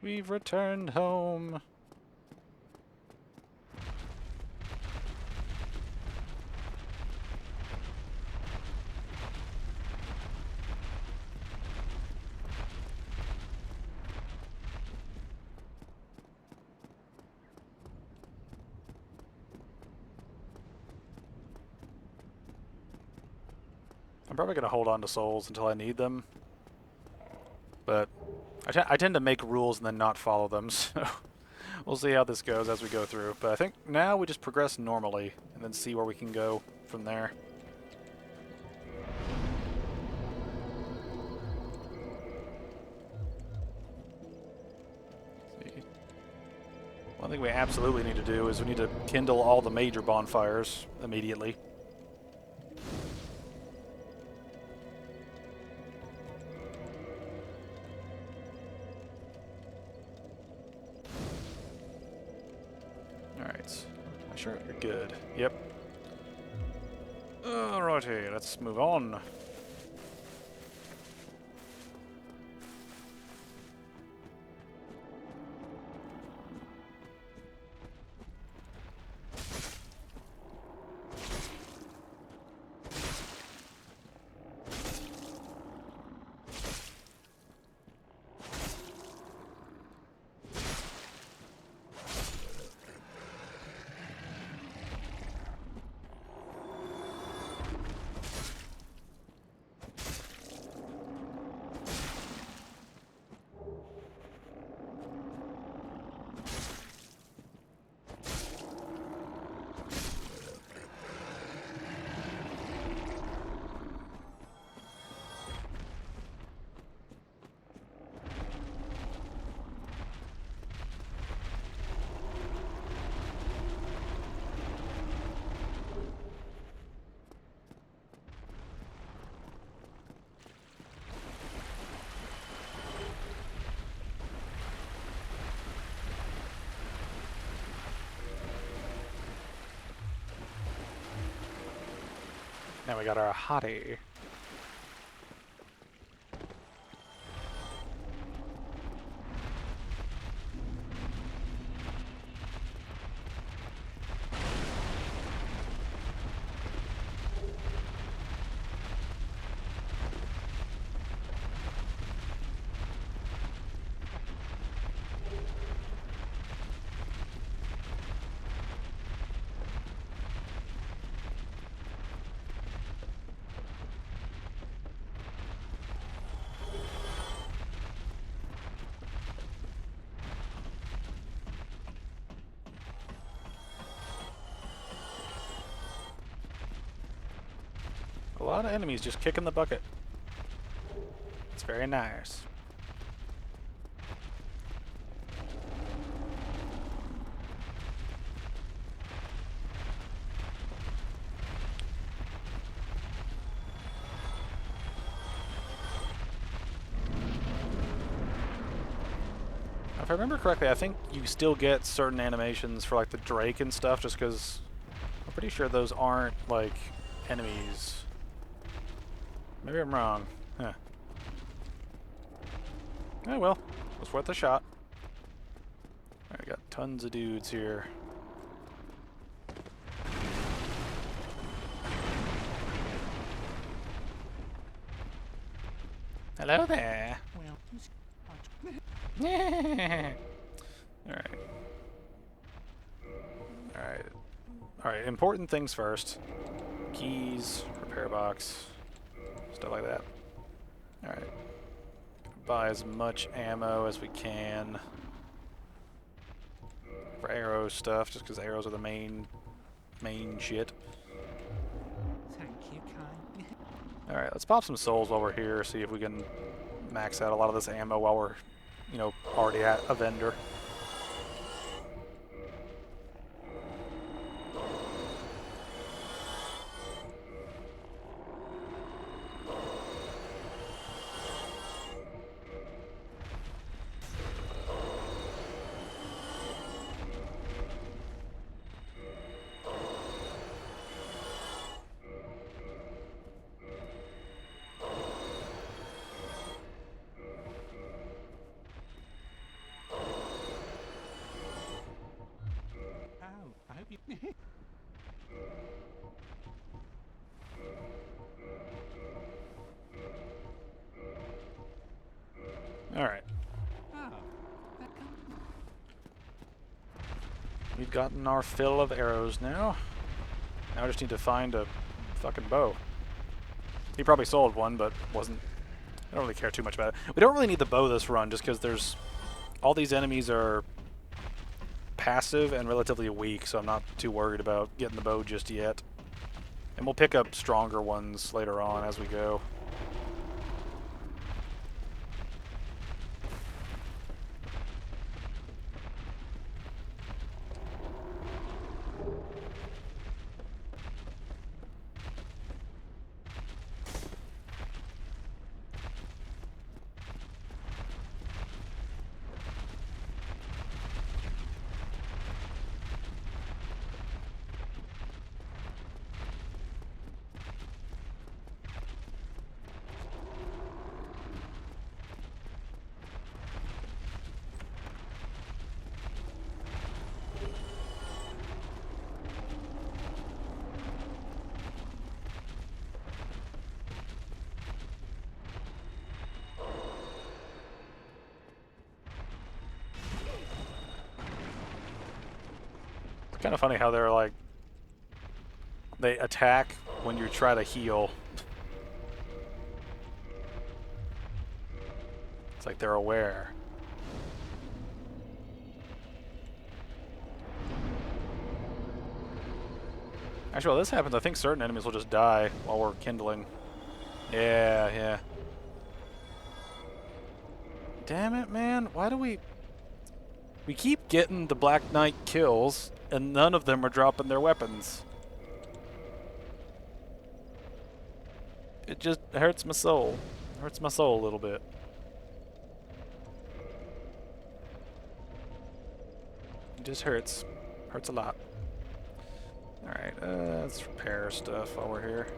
We've returned home. I'm probably going to hold on to souls until I need them. But I tend to make rules and then not follow them, so we'll see how this goes as we go through. But I think now we just progress normally and then see where we can go from there. See. One thing we absolutely need to do is we need to kindle all the major bonfires immediately. Alright. Sure, you're good. Yep. Alrighty, let's move on. Now we got our hottie. A lot of enemies just kicking the bucket. It's very nice. If I remember correctly, I think you still get certain animations for like the Drake and stuff just because I'm pretty sure those aren't like enemies. Maybe I'm wrong. Huh. Oh well, it was worth a shot. Alright, got tons of dudes here. Hello there. Alright. Alright. Alright, important things first. Keys, repair box, stuff like that. Alright. Buy as much ammo as we can for arrow stuff, just because arrows are the main shit. Thank you, kind. Alright, let's pop some souls while we're here, see if we can max out a lot of this ammo while we're, you know, already at a vendor. Oh, I hope you. Alright, Oh, that comes. we've gotten our fill of arrows now. Now I just need to find a fucking bow. He probably sold one, but wasn't... I don't really care too much about it. We don't really need the bow this run, just because there's... all these enemies are passive and relatively weak, so I'm not too worried about getting the bow just yet. And we'll pick up stronger ones later on as we go. Kind of funny how they're like, they attack when you try to heal. It's like they're aware. Actually, while this happens, I think certain enemies will just die while we're kindling. Yeah, yeah. Damn it, man. Why do we keep getting the Black Knight kills, and none of them are dropping their weapons? It just hurts my soul. Hurts my soul a little bit. It just hurts. Hurts a lot. Alright, let's repair stuff while we're here.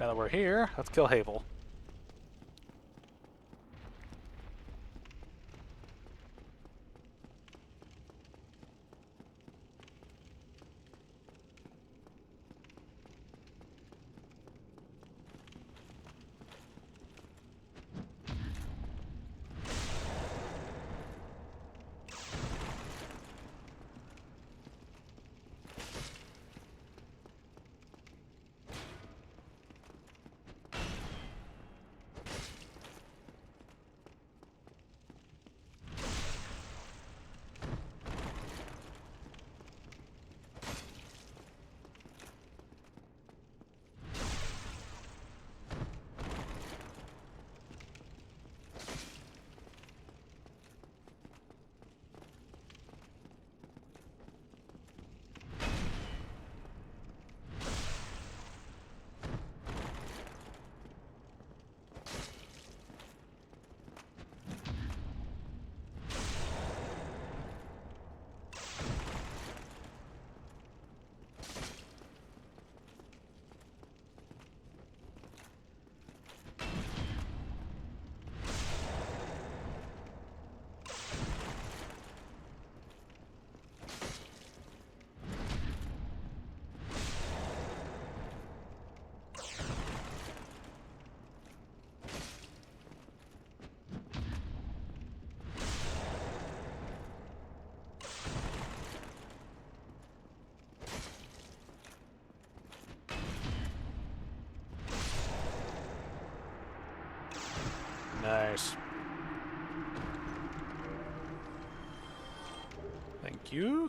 Now that we're here, let's kill Havel. Nice. Thank you.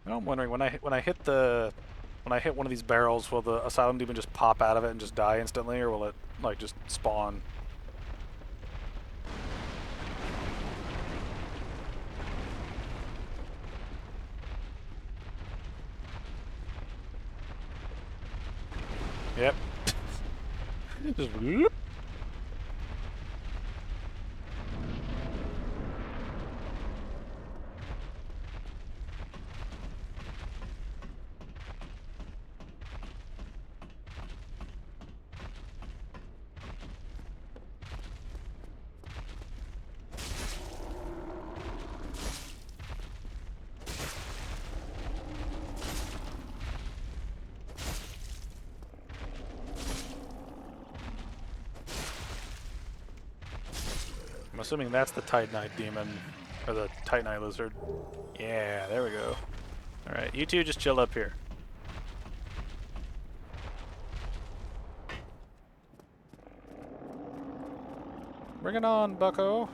Now I'm wondering when I hit one of these barrels, will the asylum demon just pop out of it and just die instantly, or will it like just spawn? Yep. Just whoop. I'm assuming that's the Titanite demon, or the Titanite lizard. Yeah, there we go. Alright, you two just chill up here. Bring it on, bucko.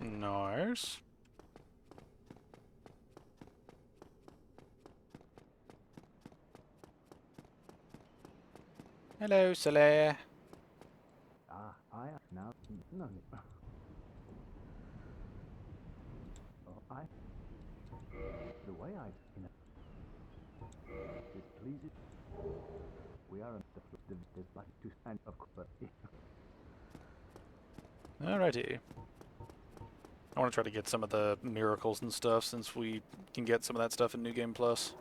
Nice. Hello, Saleh. I now no. Oh, the way I it pleases. We are the black to stand of course. Alrighty. I want to try to get some of the miracles and stuff since we can get some of that stuff in New Game Plus.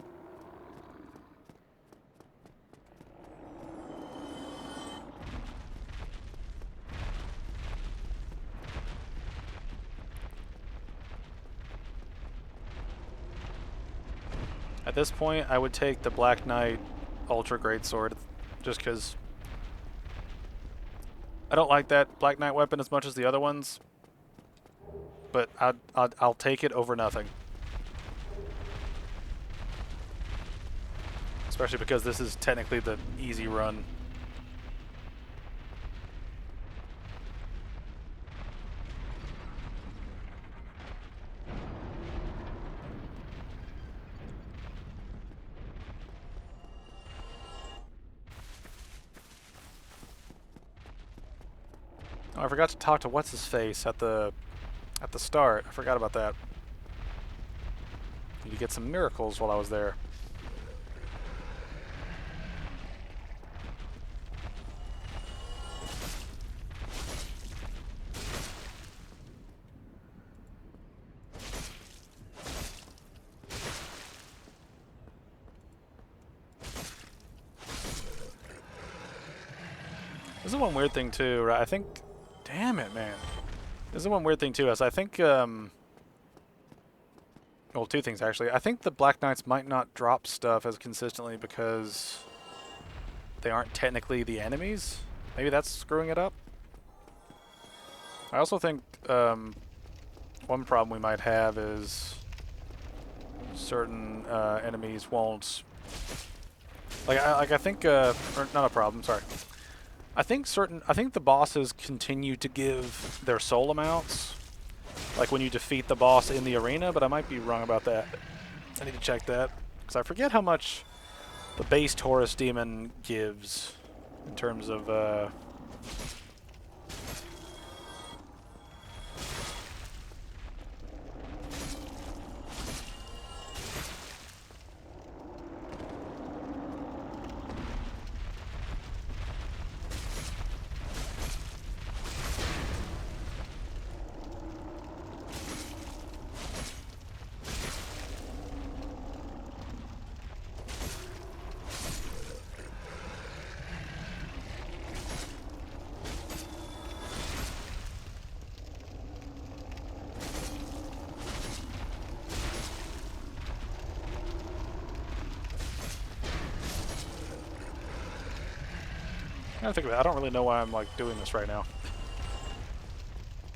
At this point, I would take the Black Knight Ultra Great Sword, just because I don't like that Black Knight weapon as much as the other ones, but I'll take it over nothing. Especially because this is technically the easy run. Oh, I forgot to talk to what's his face at the start. I forgot about that. Need to get some miracles while I was there. This is one weird thing too, right? I think, damn it, man. This is one weird thing too, as I think, well, two things actually. I think the Black Knights might not drop stuff as consistently because they aren't technically the enemies. Maybe that's screwing it up. I also think one problem we might have is certain enemies won't. I think, or not a problem. Sorry. I think the bosses continue to give their soul amounts, like when you defeat the boss in the arena, but I might be wrong about that. I need to check that, because I forget how much the base Taurus demon gives in terms of, I think about it. I don't really know why I'm like doing this right now.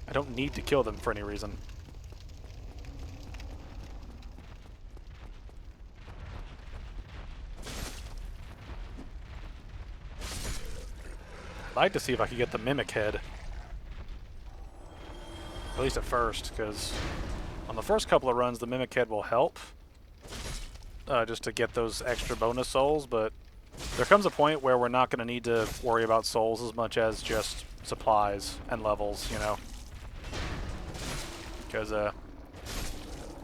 I don't need to kill them for any reason. I'd like to see if I could get the Mimic Head. At least at first, because on the first couple of runs the Mimic Head will help. Just to get those extra bonus souls, but there comes a point where we're not going to need to worry about souls as much as just supplies and levels, you know. Because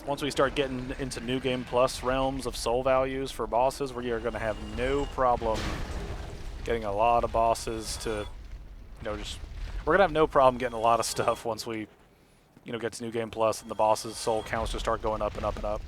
once we start getting into New Game Plus realms of soul values for bosses, we are going to have no problem getting a lot of bosses to, you know, just... We're going to have no problem getting a lot of stuff once we, you know, get to New Game Plus and the bosses' soul counts just start going up and up and up.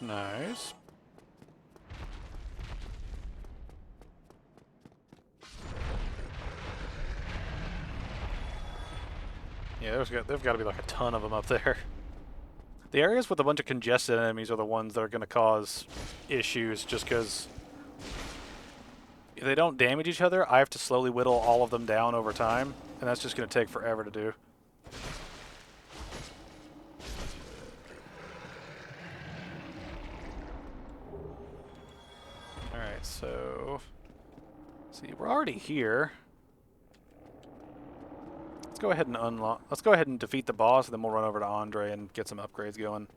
Nice. Yeah, they've got to be like a ton of them up there. The areas with a bunch of congested enemies are the ones that are going to cause issues, just because if they don't damage each other, I have to slowly whittle all of them down over time, and that's just going to take forever to do. Alright, so... see, we're already here. Let's go ahead and unlock... let's go ahead and defeat the boss, and then we'll run over to Andre and get some upgrades going.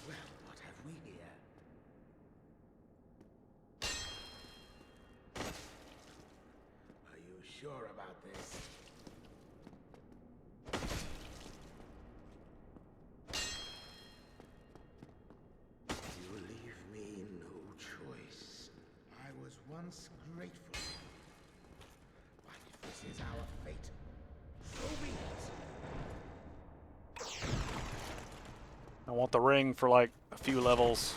What have we here? Are you sure about this? You leave me no choice. I was once grateful. But if this is our fate, so be it. I want the ring for like a few levels.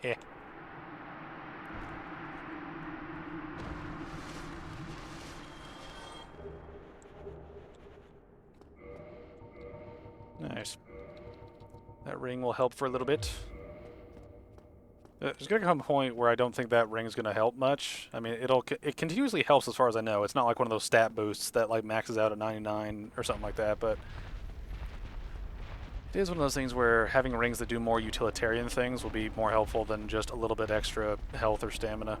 Heh. Nice. That ring will help for a little bit. There's gonna come a point where I don't think that ring's gonna help much. I mean, it continuously helps as far as I know. It's not like one of those stat boosts that like maxes out at 99 or something like that, but it is one of those things where having rings that do more utilitarian things will be more helpful than just a little bit extra health or stamina.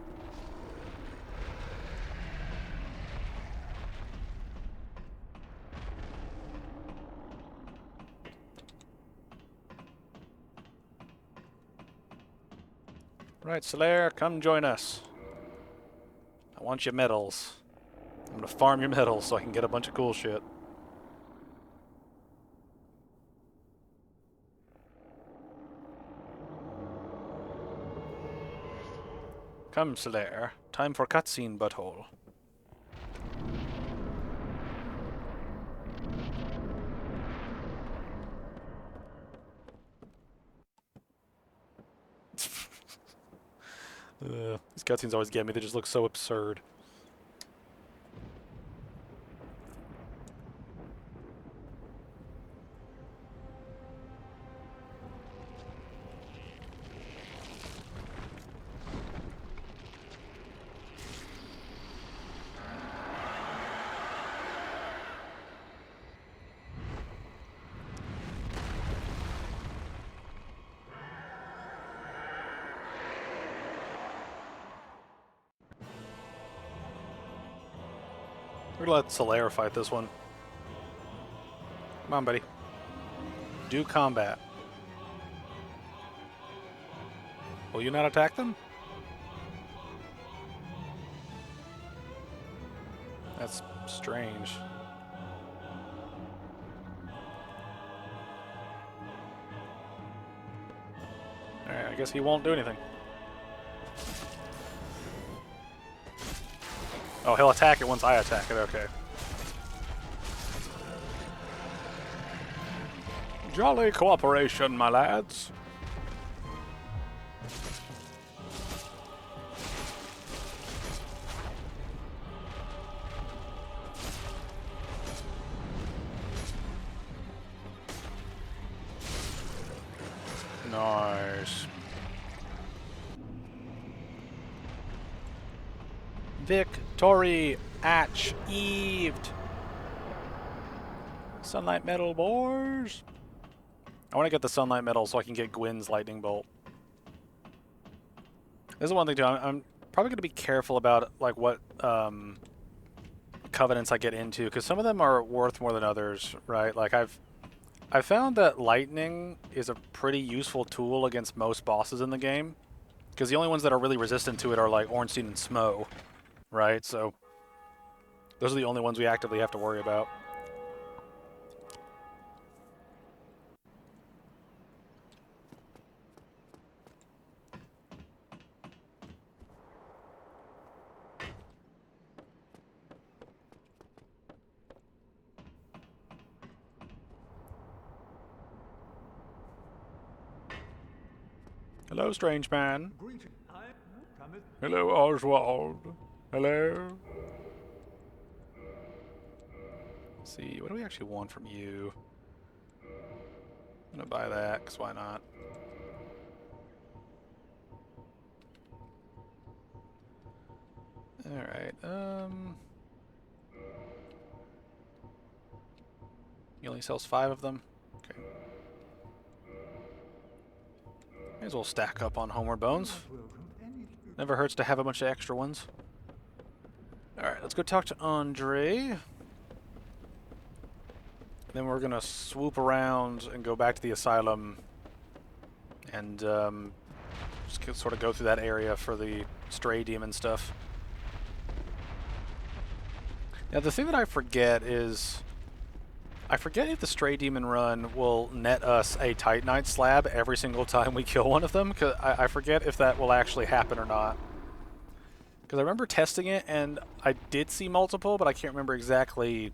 Right, Solaire, come join us. I want your medals. I'm gonna farm your medals so I can get a bunch of cool shit. Come, Solaire. Time for cutscene, butthole. These cutscenes always get me. They just look so absurd. We're gonna let Solaire fight this one. Come on, buddy. Do combat. Will you not attack them? That's strange. Alright, I guess he won't do anything. Oh, he'll attack it once I attack it, okay. Jolly cooperation, my lads. Nice. Victory achieved. Sunlight Metal, boys. I want to get the Sunlight Metal so I can get Gwyn's Lightning Bolt. This is one thing too. I'm probably going to be careful about like what covenants I get into, because some of them are worth more than others, right? Like I've found that lightning is a pretty useful tool against most bosses in the game, because the only ones that are really resistant to it are like Ornstein and Smo, right? So those are the only ones we actively have to worry about. Hello, strange man. Hello, Oswald. Hello. Let's see, what do we actually want from you? I'm gonna buy that, because why not? Alright, he only sells 5 of them? Okay. May as well stack up on Homeward Bones. Never hurts to have a bunch of extra ones. Alright, let's go talk to Andre. Then we're gonna swoop around and go back to the asylum and just sort of go through that area for the stray demon stuff. Now the thing that I forget is, I forget if the stray demon run will net us a Titanite slab every single time we kill one of them, because I forget if that will actually happen or not. Because I remember testing it and I did see multiple, but I can't remember exactly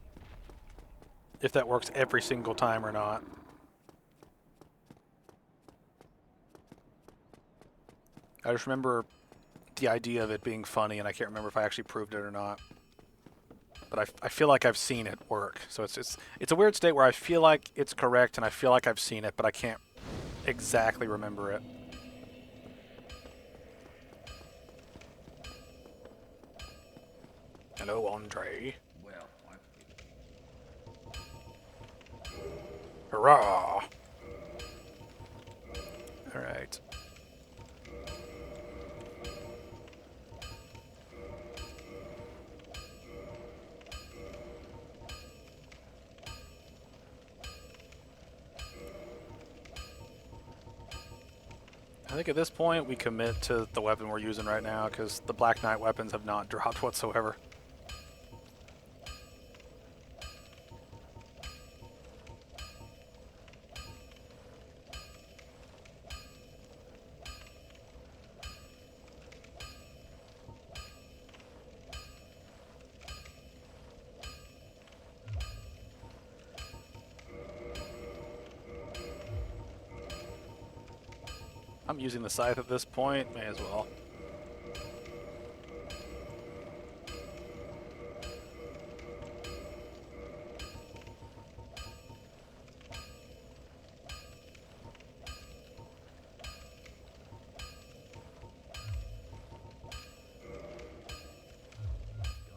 if that works every single time or not. I just remember the idea of it being funny, and I can't remember if I actually proved it or not. But I feel like I've seen it work. So it's a weird state where I feel like it's correct and I feel like I've seen it, but I can't exactly remember it. Hello, Andre. Well, Hurrah! Alright. I think at this point we commit to the weapon we're using right now, because the Black Knight weapons have not dropped whatsoever. I'm using the scythe at this point, may as well.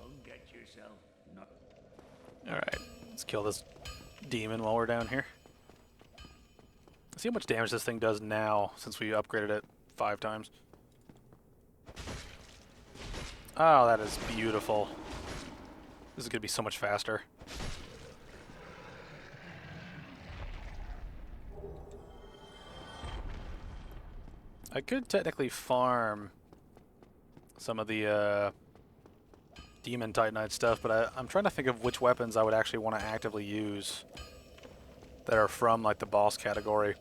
don't get yourself not. Alright, let's kill this demon while we're down here. See how much damage this thing does now, since we upgraded it 5 times. Oh, that is beautiful. This is going to be so much faster. I could technically farm some of the Demon Titanite stuff, but I'm trying to think of which weapons I would actually want to actively use that are from like the boss category.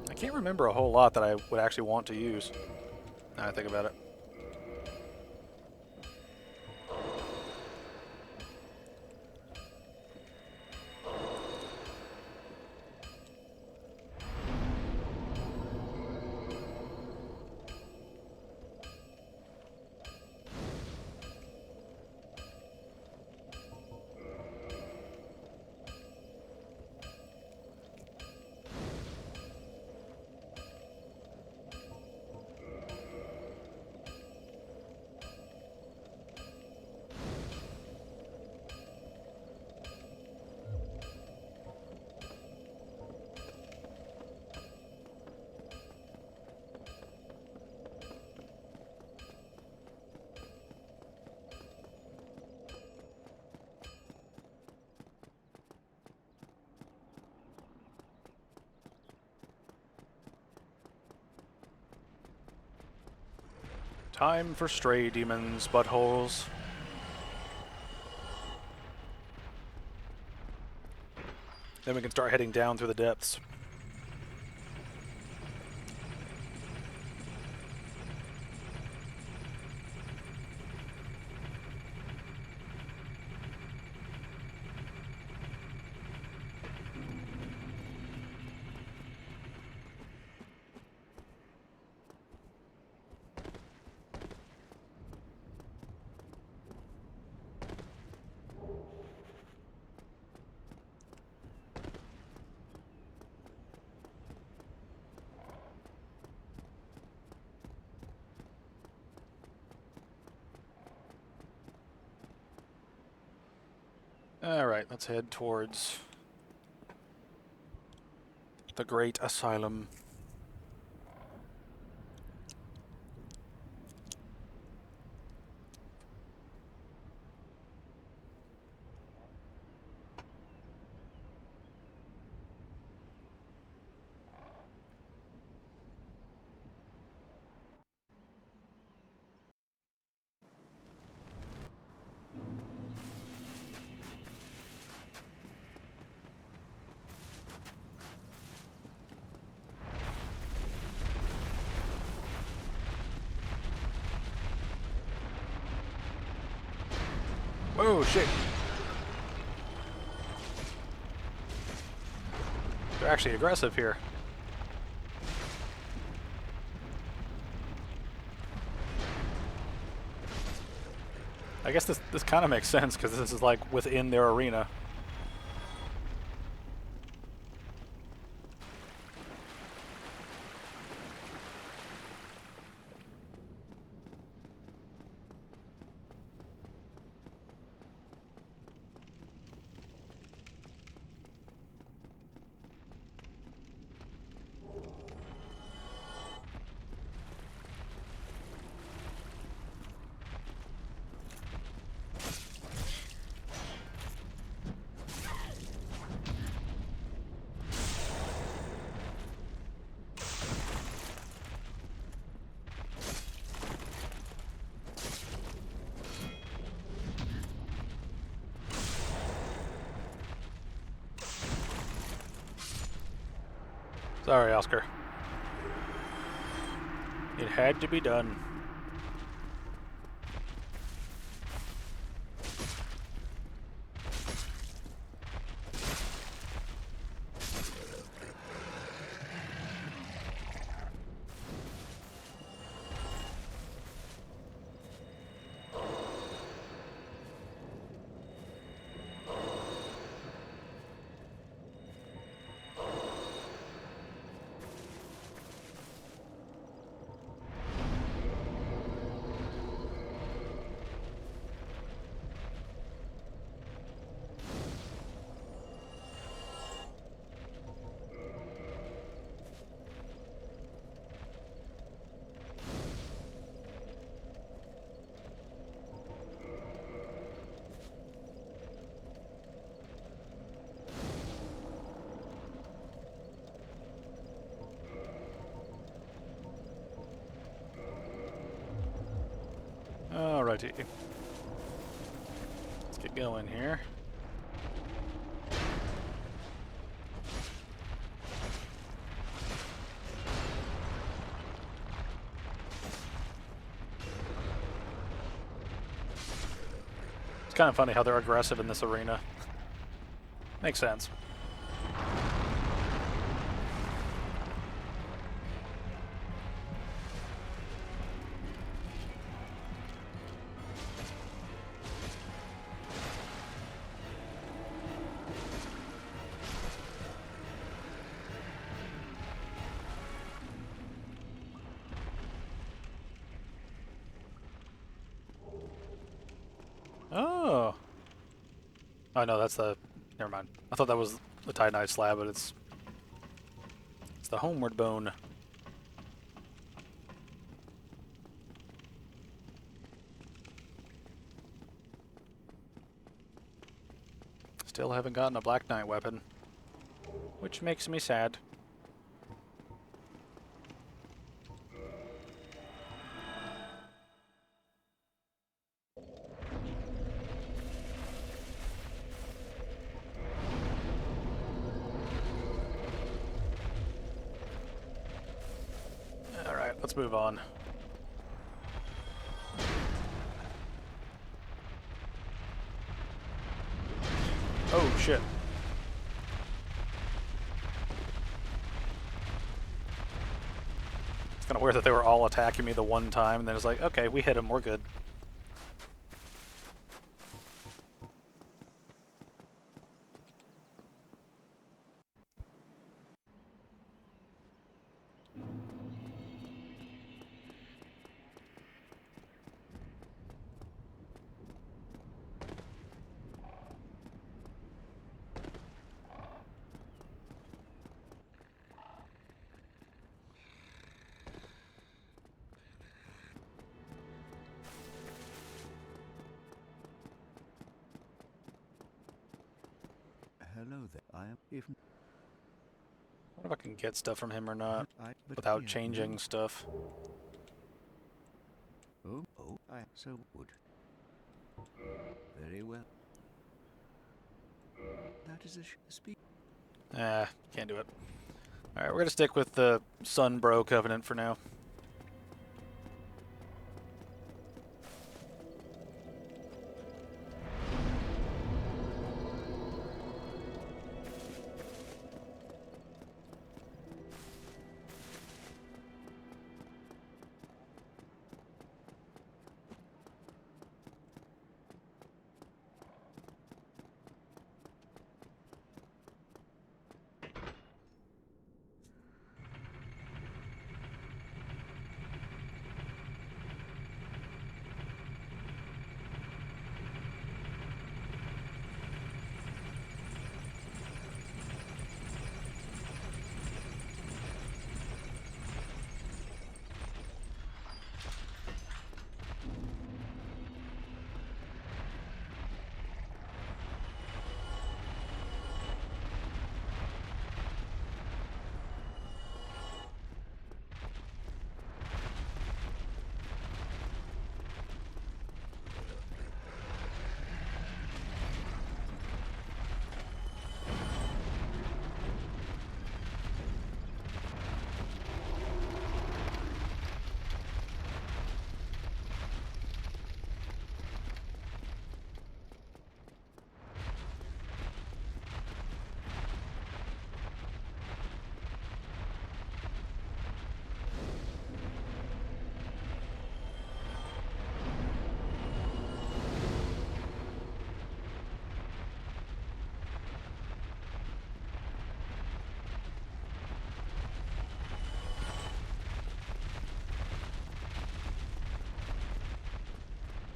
I can't remember a whole lot that I would actually want to use, now I think about it. Time for stray demons, buttholes. Then we can start heading down through the depths. Alright, let's head towards the Great Asylum. Oh shit! They're actually aggressive here. I guess this kind of makes sense because this is like within their arena. Sorry, Oscar. It had to be done. Alrighty. Let's get going here. It's kind of funny how they're aggressive in this arena. Makes sense. Oh. Oh no, that's the... Never mind. I thought that was the Titanite slab, but it's the Homeward Bone. Still haven't gotten a Black Knight weapon, which makes me sad. move on. Oh, shit. It's kind of weird that they were all attacking me the one time, and then it's like, okay, we hit him, we're good. Hello there. I am even. I wonder if I can get stuff from him or not But without yeah, changing no. stuff. Oh, I so would. Very well. That is a speak. Can't do it. Alright, we're gonna stick with the Sunbro Covenant for now.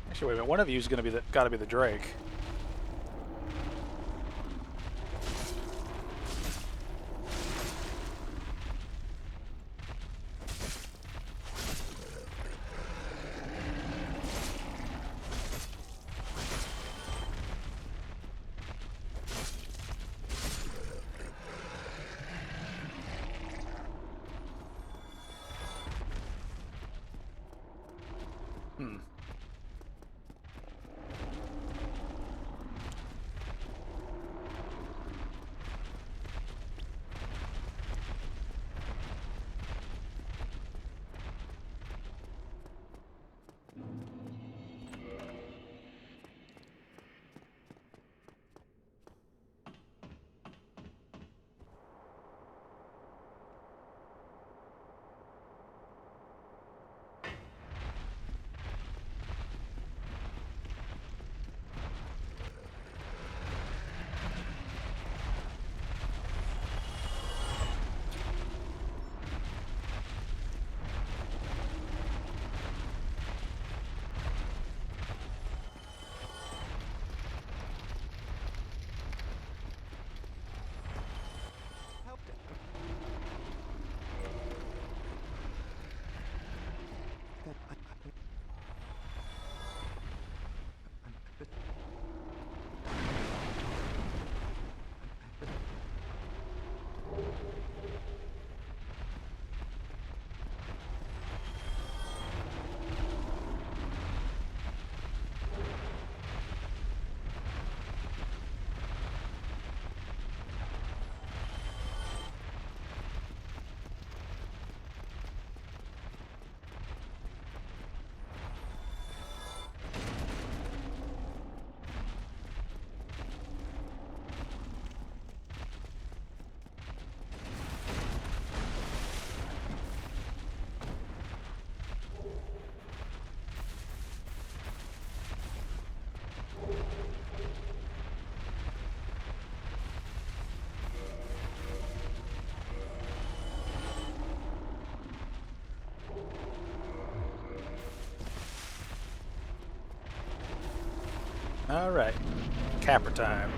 Actually, wait a minute. One of you is gonna be gotta be the Drake. Hmm. Alright. Capper time.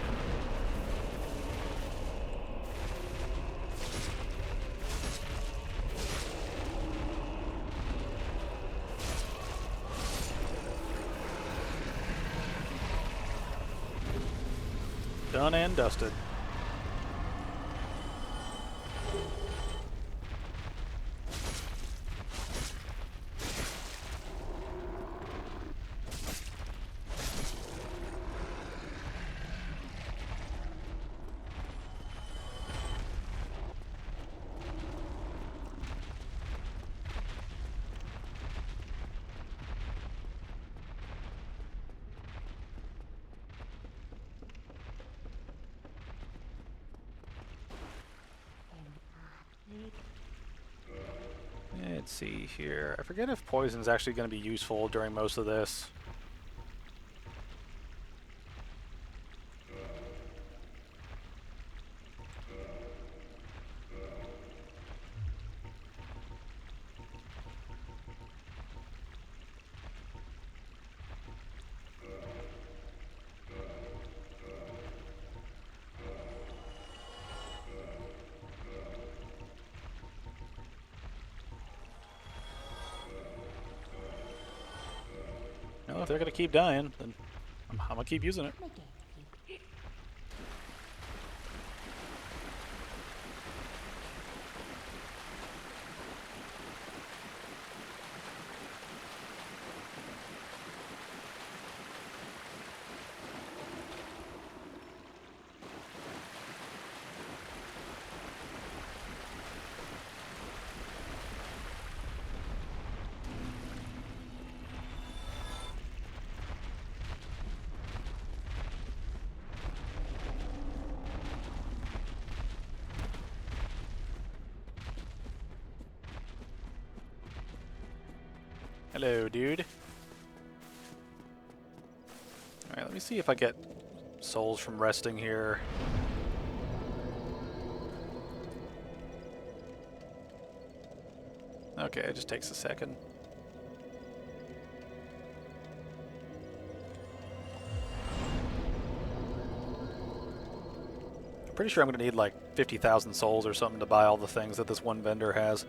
Done and dusted. Let's see here. I forget if poison's actually going to be useful during most of this. Well, if they're going to keep dying, then I'm going to keep using it. Hello, dude. Alright, let me see if I get souls from resting here. Okay, it just takes a second. I'm pretty sure I'm going to need like 50,000 souls or something to buy all the things that this one vendor has.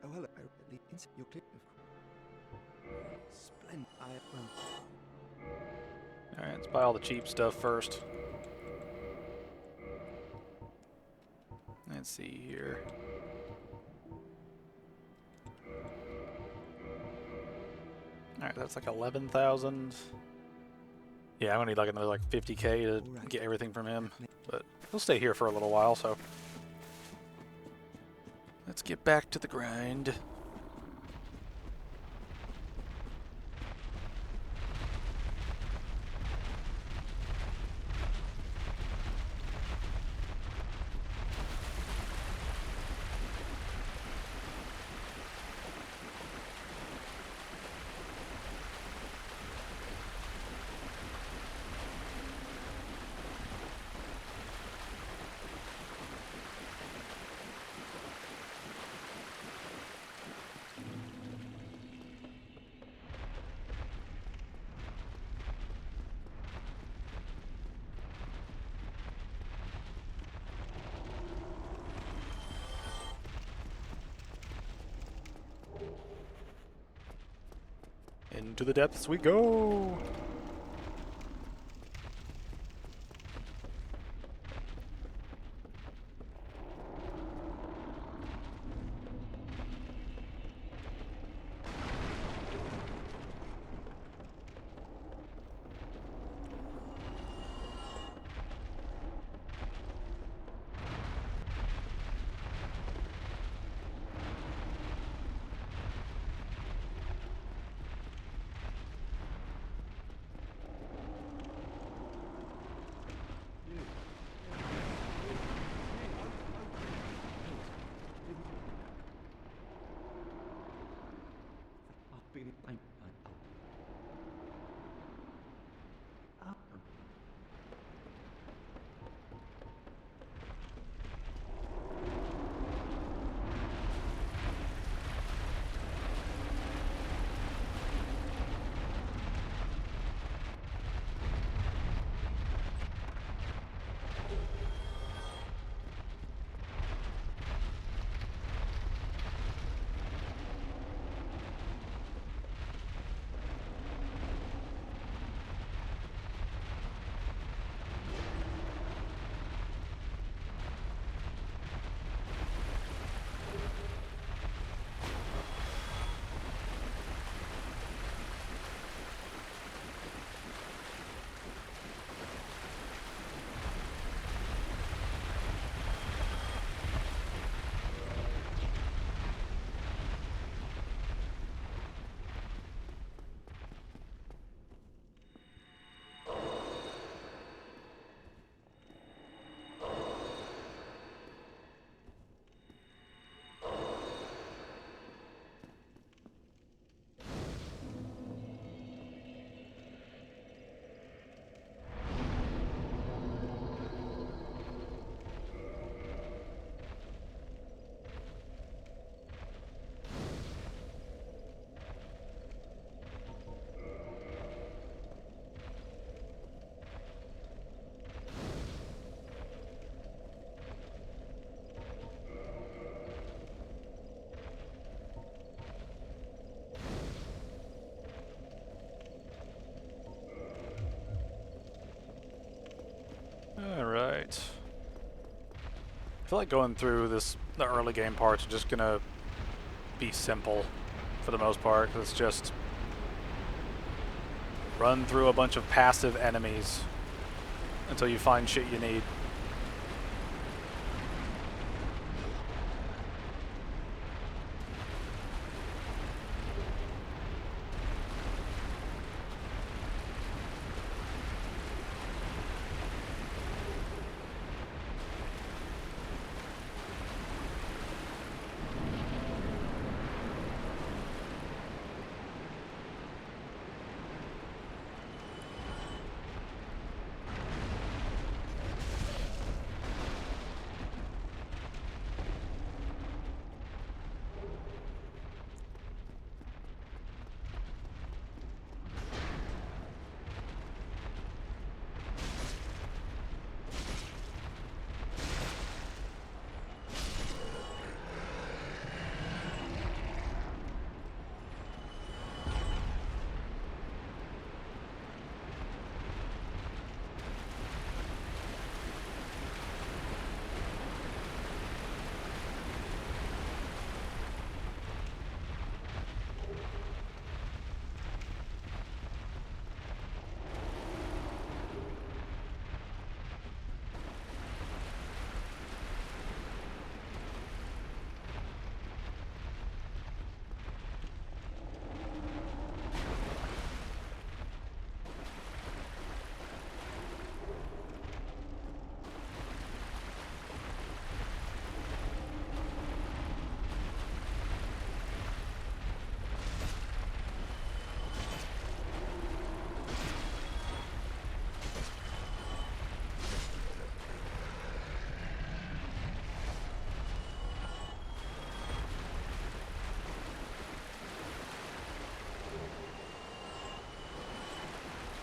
Oh, hello. You're clear. Splendid. Alright, let's buy all the cheap stuff first. Let's see here. Alright, that's like 11,000. Yeah, I'm gonna need like another like 50k to get everything from him. But he'll stay here for a little while, so let's get back to the grind. Into the depths we go! Alright. I feel like going through the early game parts are just gonna be simple for the most part, 'cause it's just run through a bunch of passive enemies until you find shit you need.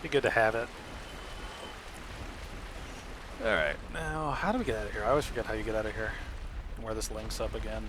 Be good to have it. Alright, now how do we get out of here? I always forget how you get out of here. And where this links up again.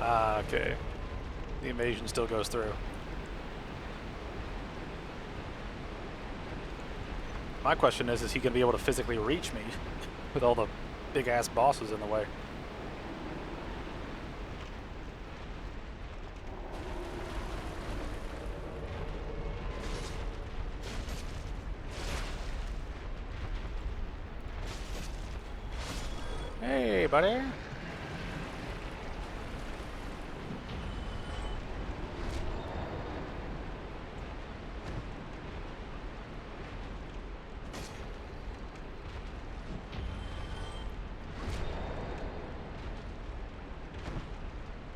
Ah, okay. The invasion still goes through. My question is he going to be able to physically reach me with all the big-ass bosses in the way? Hey, buddy.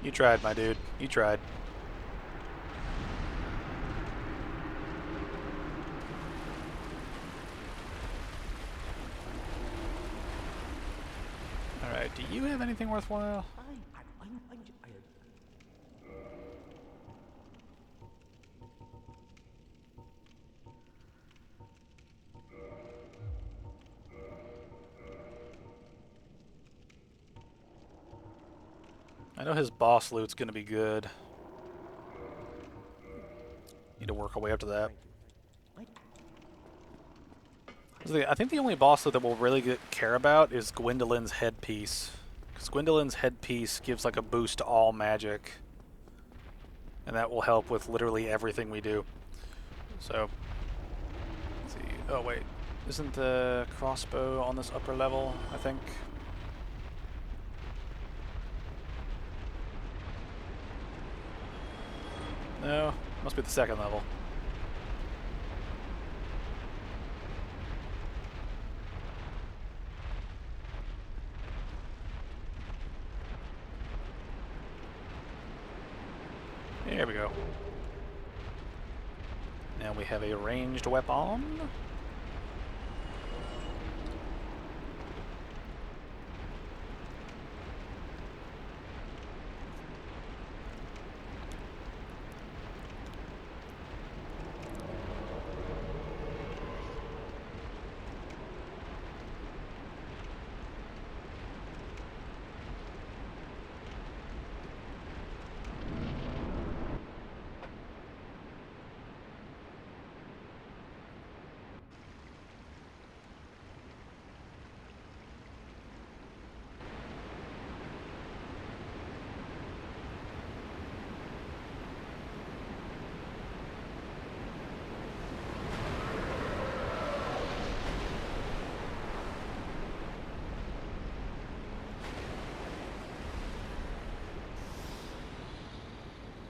You tried, my dude. You tried. Alright, do you have anything worthwhile? I know his boss loot's gonna be good. Need to work our way up to that. I think the only boss loot that we'll really care about is Gwendolyn's headpiece. Because Gwendolyn's headpiece gives like a boost to all magic. And that will help with literally everything we do. So, let's see. Oh wait, isn't the crossbow on this upper level, I think? No, must be the second level. There we go. Now we have a ranged weapon.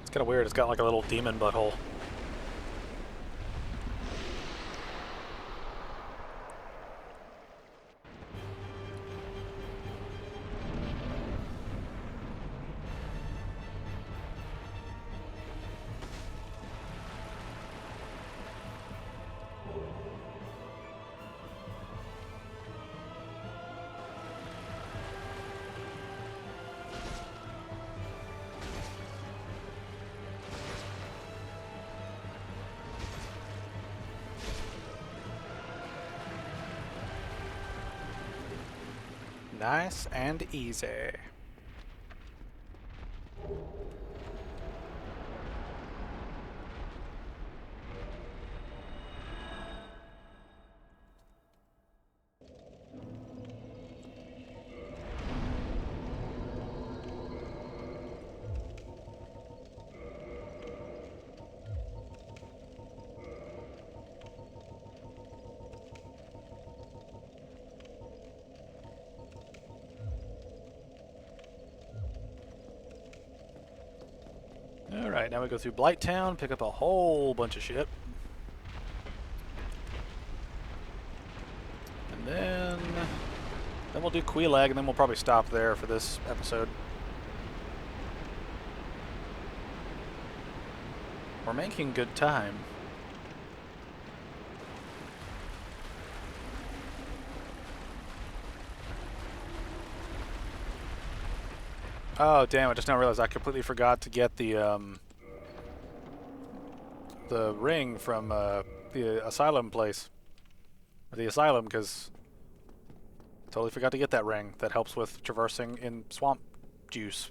It's kind of weird. It's got like a little demon butthole. Nice and easy. Alright, now we go through Blighttown, pick up a whole bunch of shit. And then we'll do Quelaag, and then we'll probably stop there for this episode. We're making good time. Oh damn! I just now realized I completely forgot to get the ring from the asylum place, or the asylum, because totally forgot to get that ring that helps with traversing in swamp juice.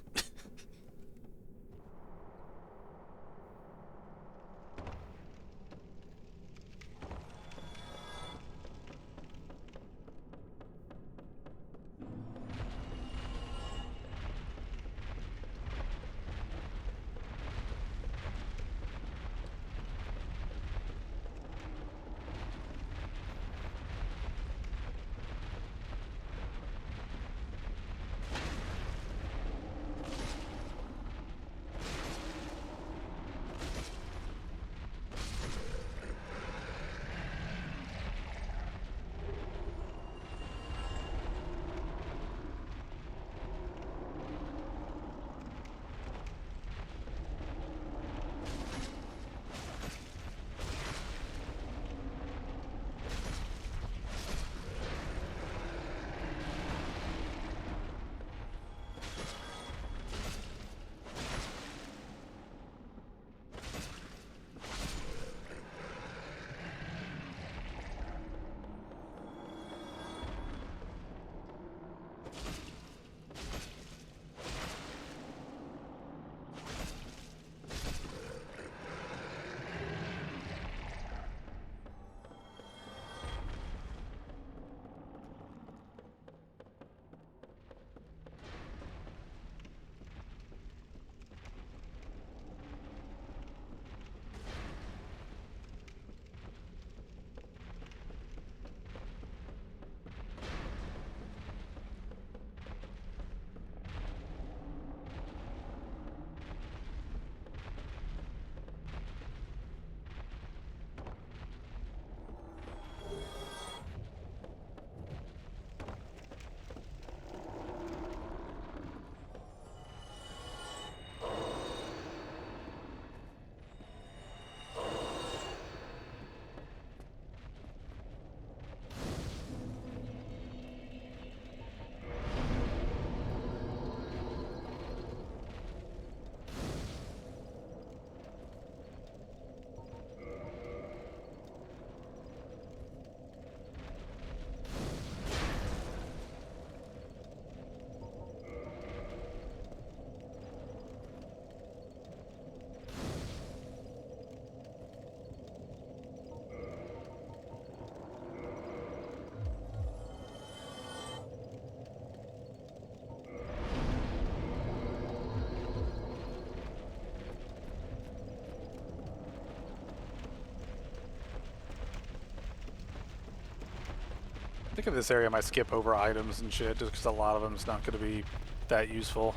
I think in this area I might skip over items and shit just because a lot of them's not going to be that useful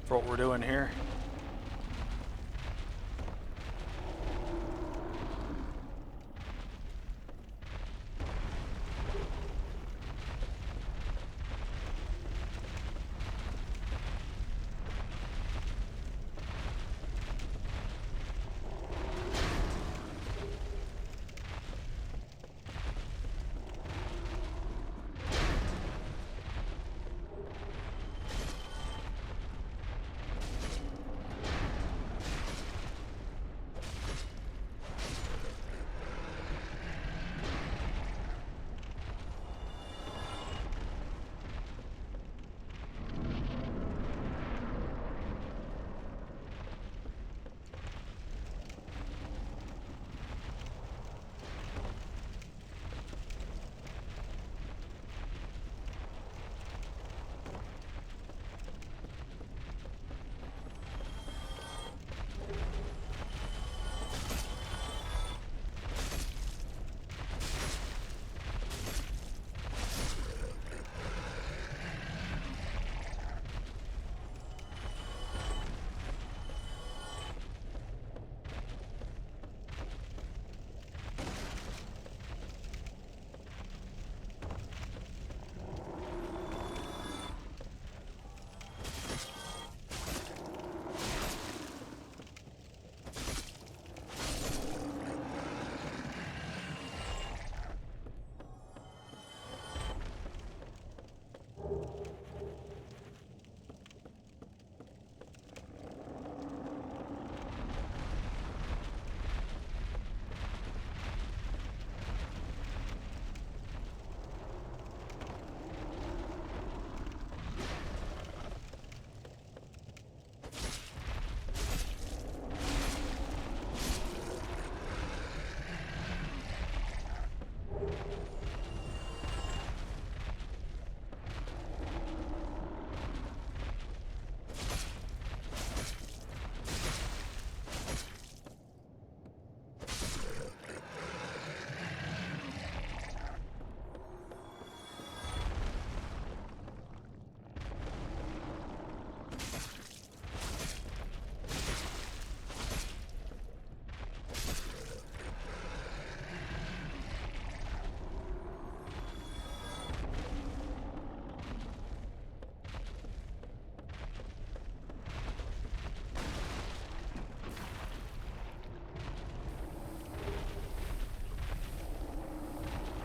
for what we're doing here.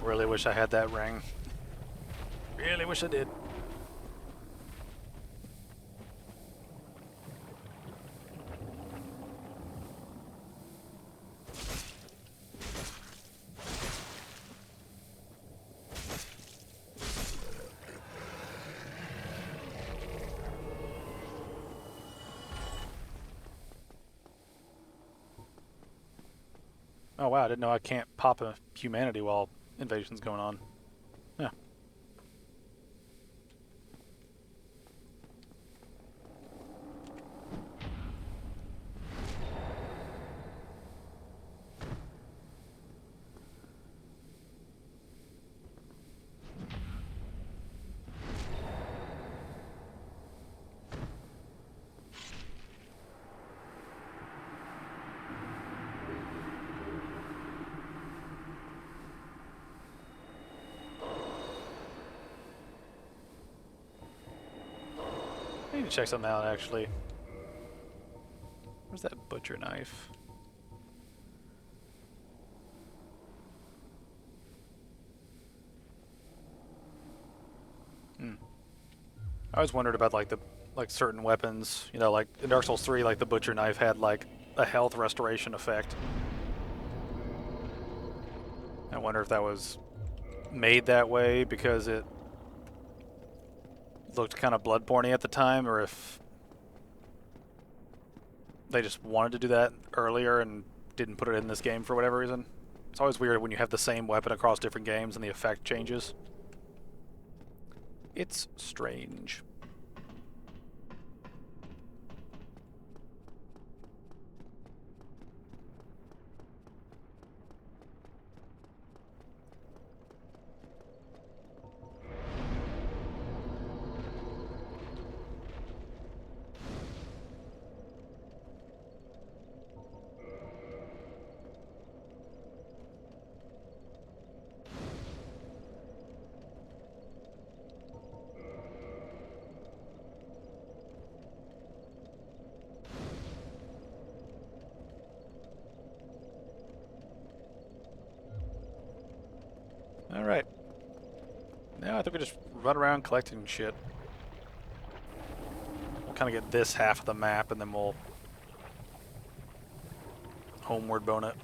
Really wish I had that ring. Really wish I did. Oh wow, I didn't know I can't pop a humanity while invasion's going on. Yeah. I need to check something out actually. Where's that butcher knife? I always wondered about like certain weapons, you know, like in Dark Souls 3, like the butcher knife had like a health restoration effect. I wonder if that was made that way because it looked kind of bloodborne-y at the time, or if they just wanted to do that earlier and didn't put it in this game for whatever reason. It's always weird when you have the same weapon across different games and the effect changes. It's strange. Alright. Now I think we just run around collecting shit. We'll kind of get this half of the map and then we'll homeward bone it.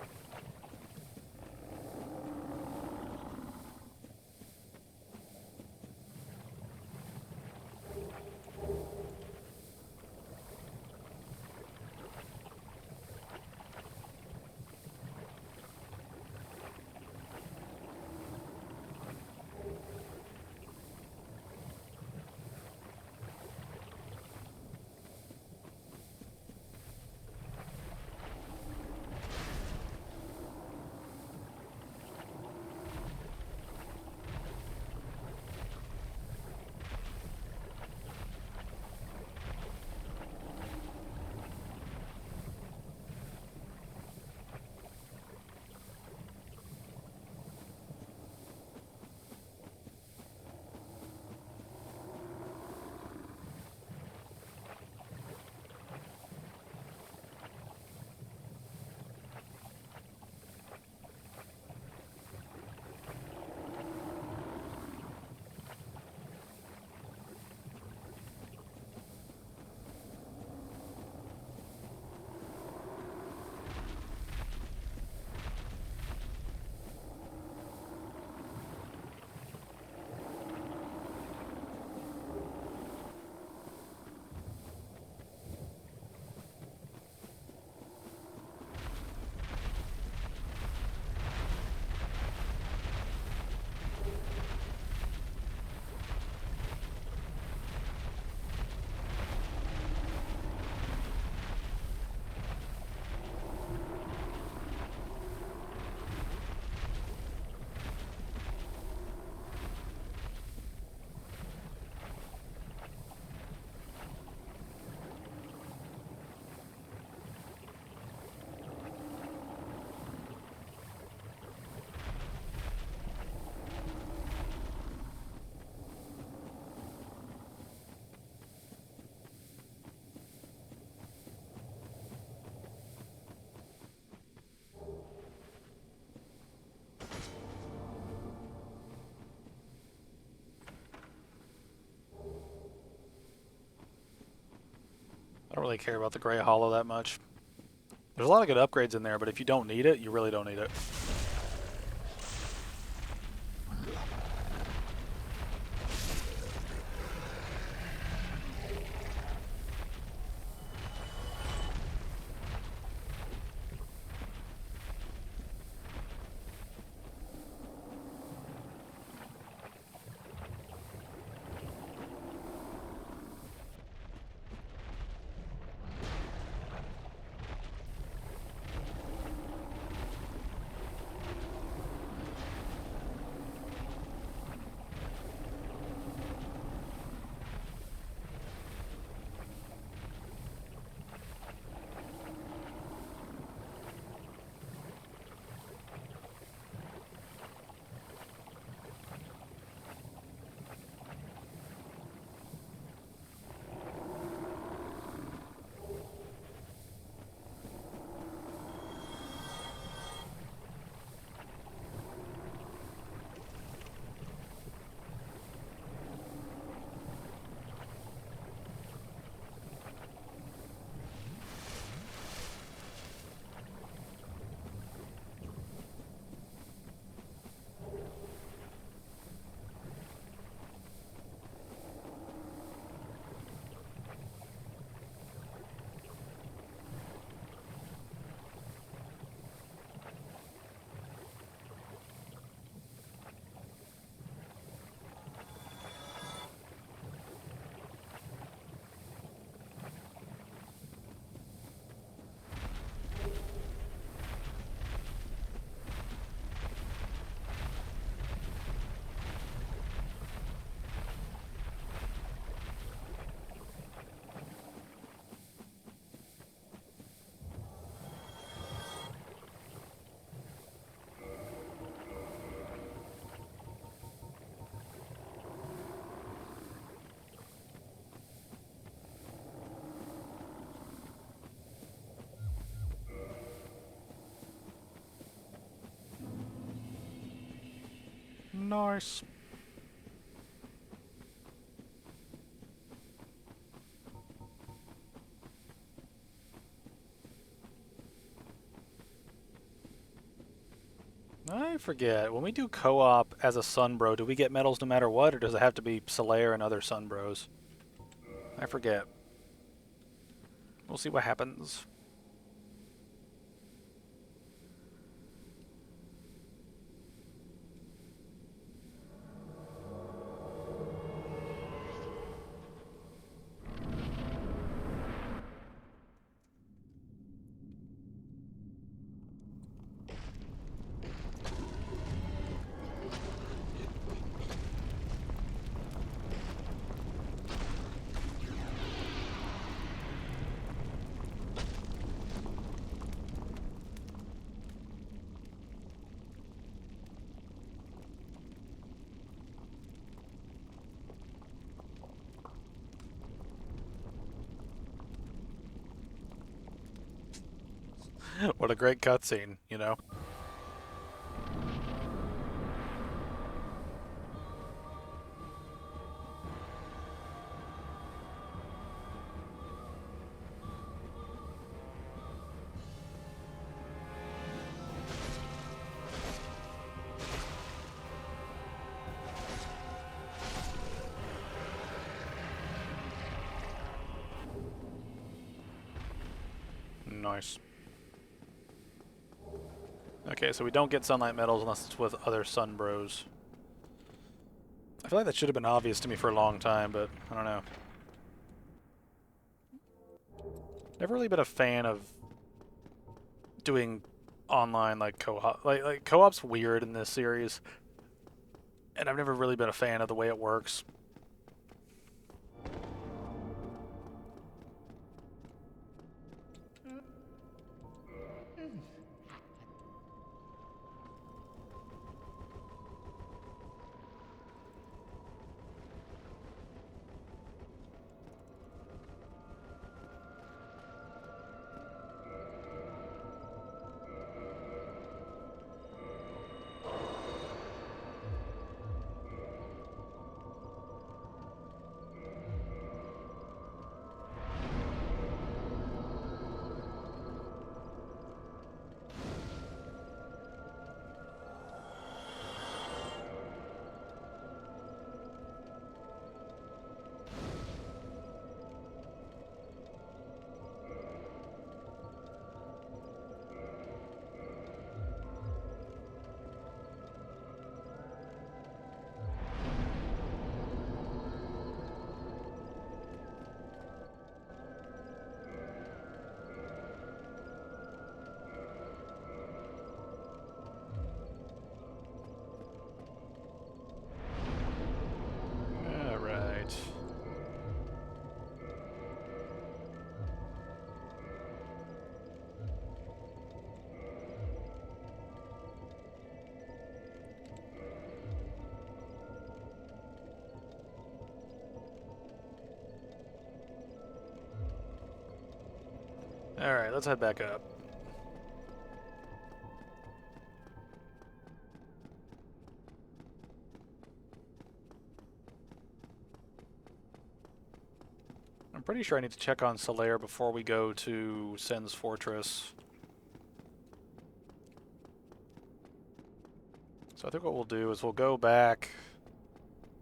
I don't really care about the Grey Hollow that much. There's a lot of good upgrades in there, but if you don't need it, you really don't need it. Nice. I forget. When we do co-op as a Sunbro, do we get medals no matter what, or does it have to be Solaire and other Sunbros? I forget. We'll see what happens. What a great cutscene, you know? Nice. Okay, so we don't get sunlight medals unless it's with other Sunbros. I feel like that should have been obvious to me for a long time, but I don't know. Never really been a fan of doing online like co-op. Like co-op's weird in this series, and I've never really been a fan of the way it works. Alright. Alright, let's head back up. I'm pretty sure I need to check on Solaire before we go to Sen's Fortress. So I think what we'll do is we'll go back,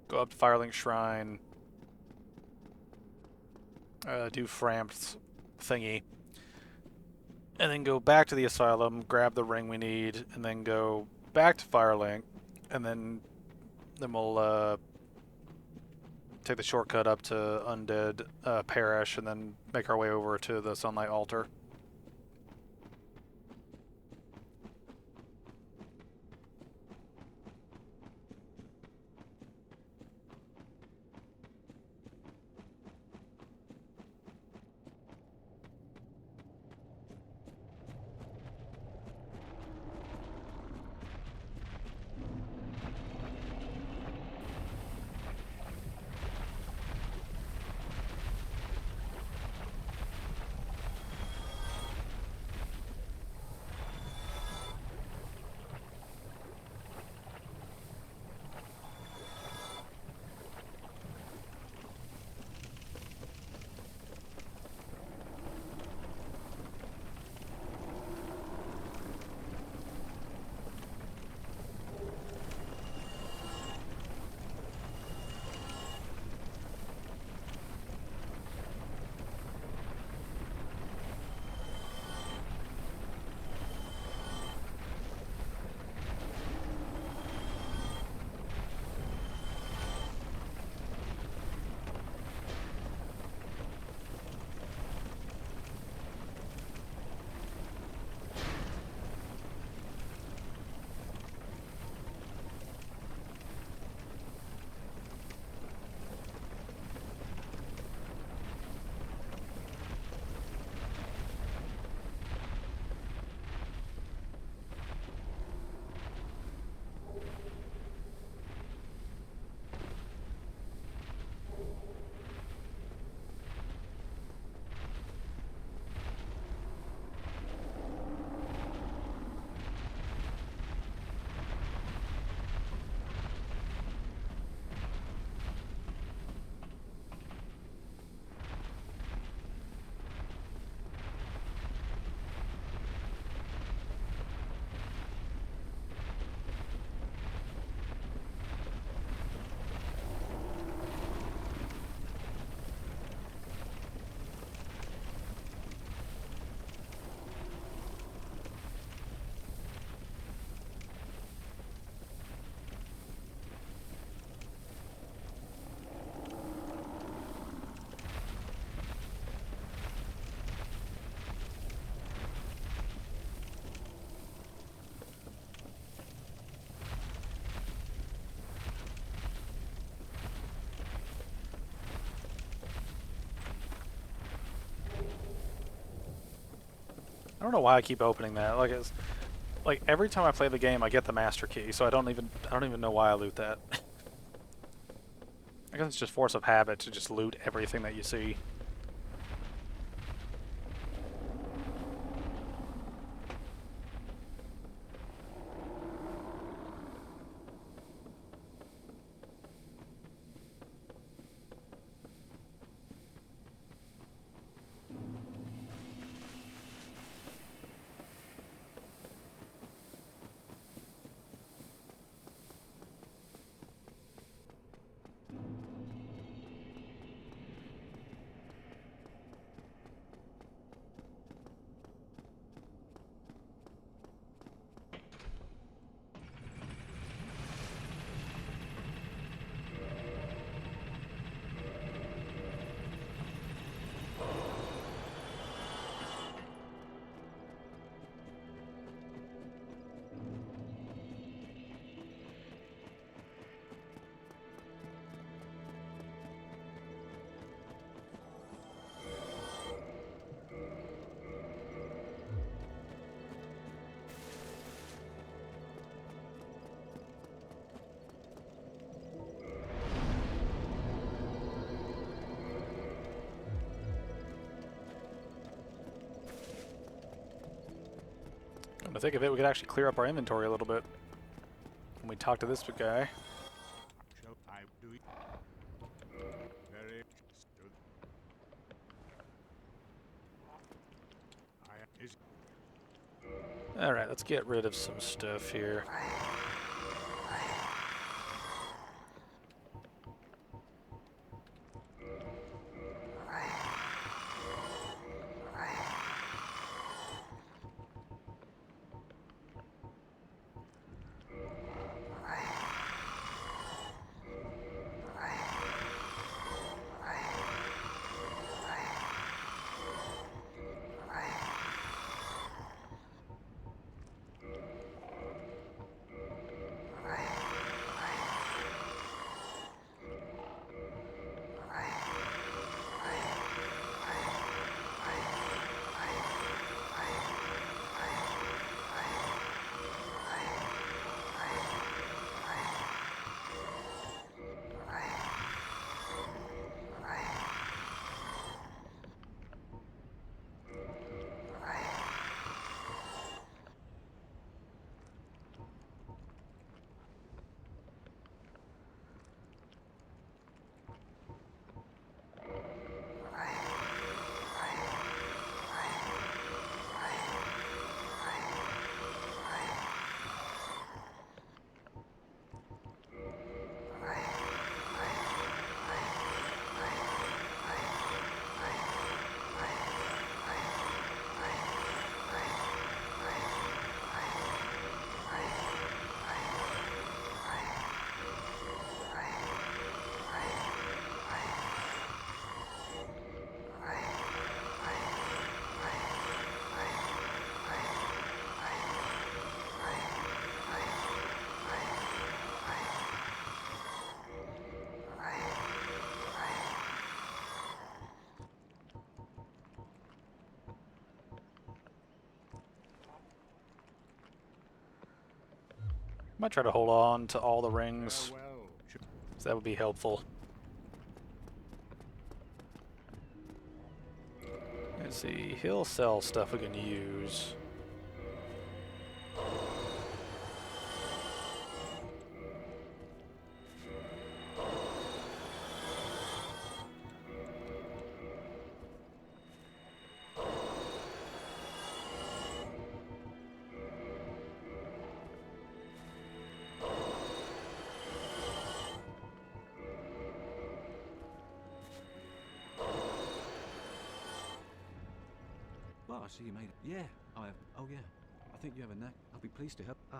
go up to Firelink Shrine, do Fram's thingy, and then go back to the Asylum, grab the ring we need, and then go back to Firelink, and then we'll take the shortcut up to Undead Parish, and then make our way over to the Sunlight Altar. I don't know why I keep opening that. Like it's like every time I play the game, I get the master key, so I don't even know why I loot that. I guess it's just force of habit to just loot everything that you see. Come to think of it, we could actually clear up our inventory a little bit when we talk to this guy. Shall I do it? Very good. I is Alright, let's get rid of some stuff here. Might try to hold on to all the rings, well. so that would be helpful. Let's see, he'll sell stuff we can use. Well, I see you made it. Yeah, I have. Oh, yeah. I think you have a knack. I'll be pleased to help. Oh,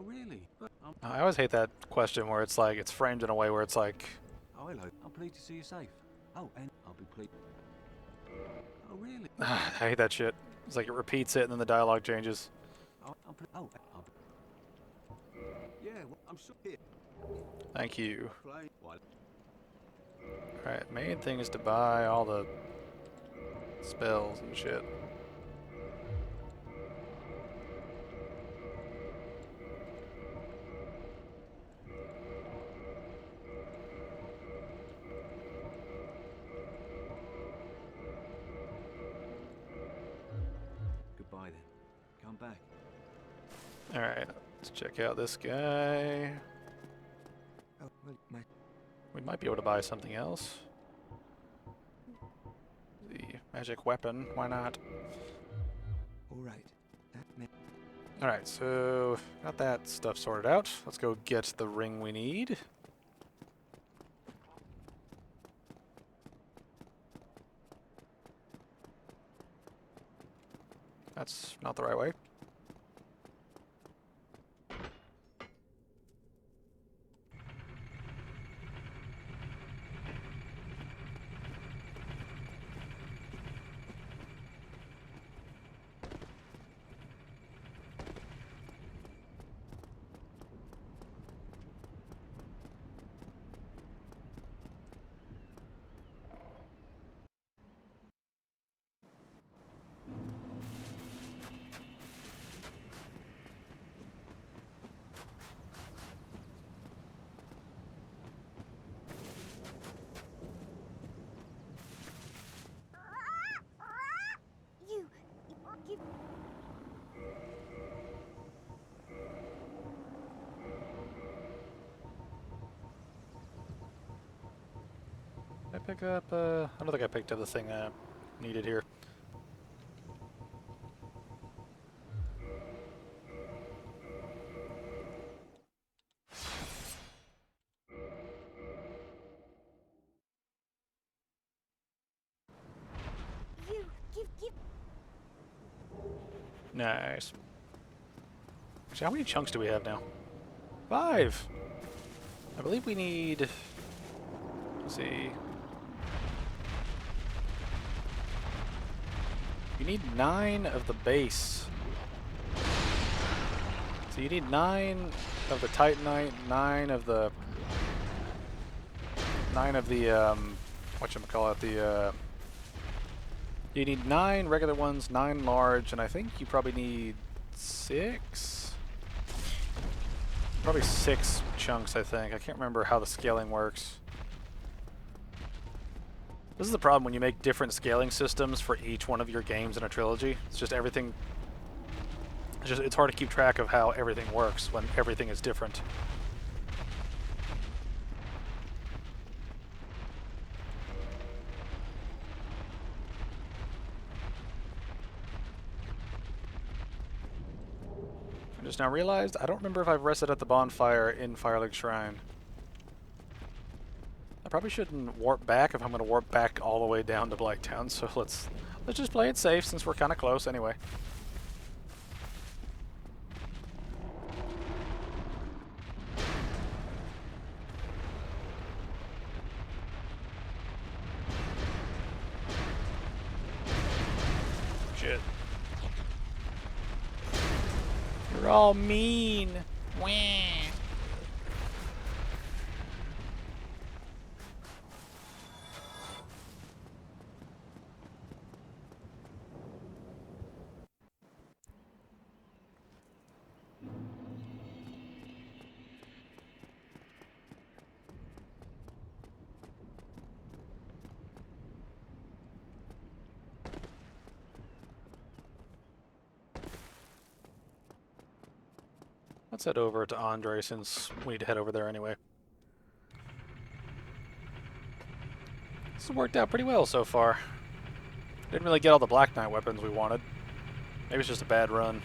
really? But I always hate that question where it's like, it's framed in a way where it's like, oh, hello. I'm pleased to see you safe. Oh, and I'll be pleased. Oh, really? I hate that shit. It's like it repeats it and then the dialogue changes. Oh, yeah, well, I'm so here. Thank you. Play. What? Alright, main thing is to buy all the spells and shit. Goodbye then. Come back. Alright, let's check out this guy. Oh, well, my We might be able to buy something else. The magic weapon, why not? all right. That may Alright, so got that stuff sorted out. Let's go get the ring we need. That's not the right way. You give Did I pick up, I don't think I picked up the thing I needed here. give Nice. Actually, how many chunks do we have now? 5! I believe we need... Let's see... You need 9 of the base. So you need 9 of the Titanite, 9 of the... whatchamacallit, you need 9 regular ones, 9 large, and I think you probably need 6? Probably 6 chunks, I think. I can't remember how the scaling works. This is the problem when you make different scaling systems for each one of your games in a trilogy. It's just everything... It's hard to keep track of how everything works when everything is different. I just now realized I don't remember if I've rested at the bonfire in Firelink Shrine. I probably shouldn't warp back if I'm going to warp back all the way down to Blighttown, so let's just play it safe since we're kind of close anyway. Shit. You're all mean. Wah. Let's head over to Andre since we need to head over there anyway. This has worked out pretty well so far. Didn't really get all the Black Knight weapons we wanted. Maybe it's just a bad run.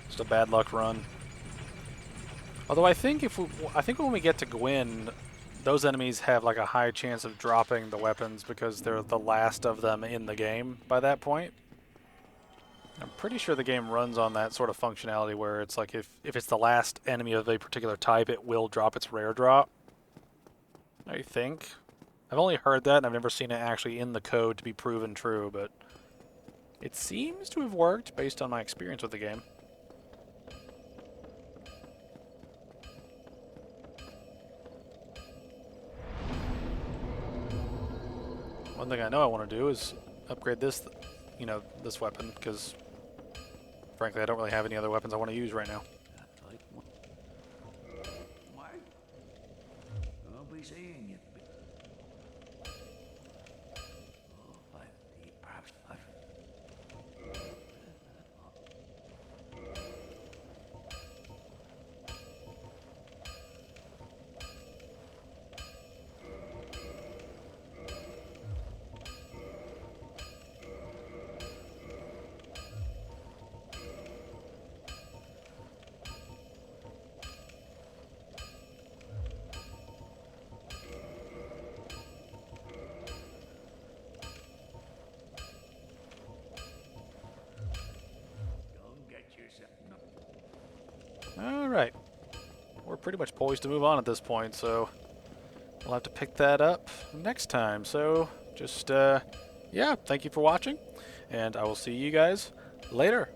Just a bad luck run. Although I think when we get to Gwyn, those enemies have like a high chance of dropping the weapons because they're the last of them in the game by that point. I'm pretty sure the game runs on that sort of functionality where it's like if it's the last enemy of a particular type, it will drop its rare drop. I think. I've only heard that and I've never seen it actually in the code to be proven true, but it seems to have worked based on my experience with the game. one thing I know I want to do is upgrade this, you know, this weapon, because frankly I don't really have any other weapons I want to use right now. What? I'll be seeing you. Oh, perhaps I've... Alright. We're pretty much poised to move on at this point, so we'll have to pick that up next time. So, just, yeah, thank you for watching, and I will see you guys later.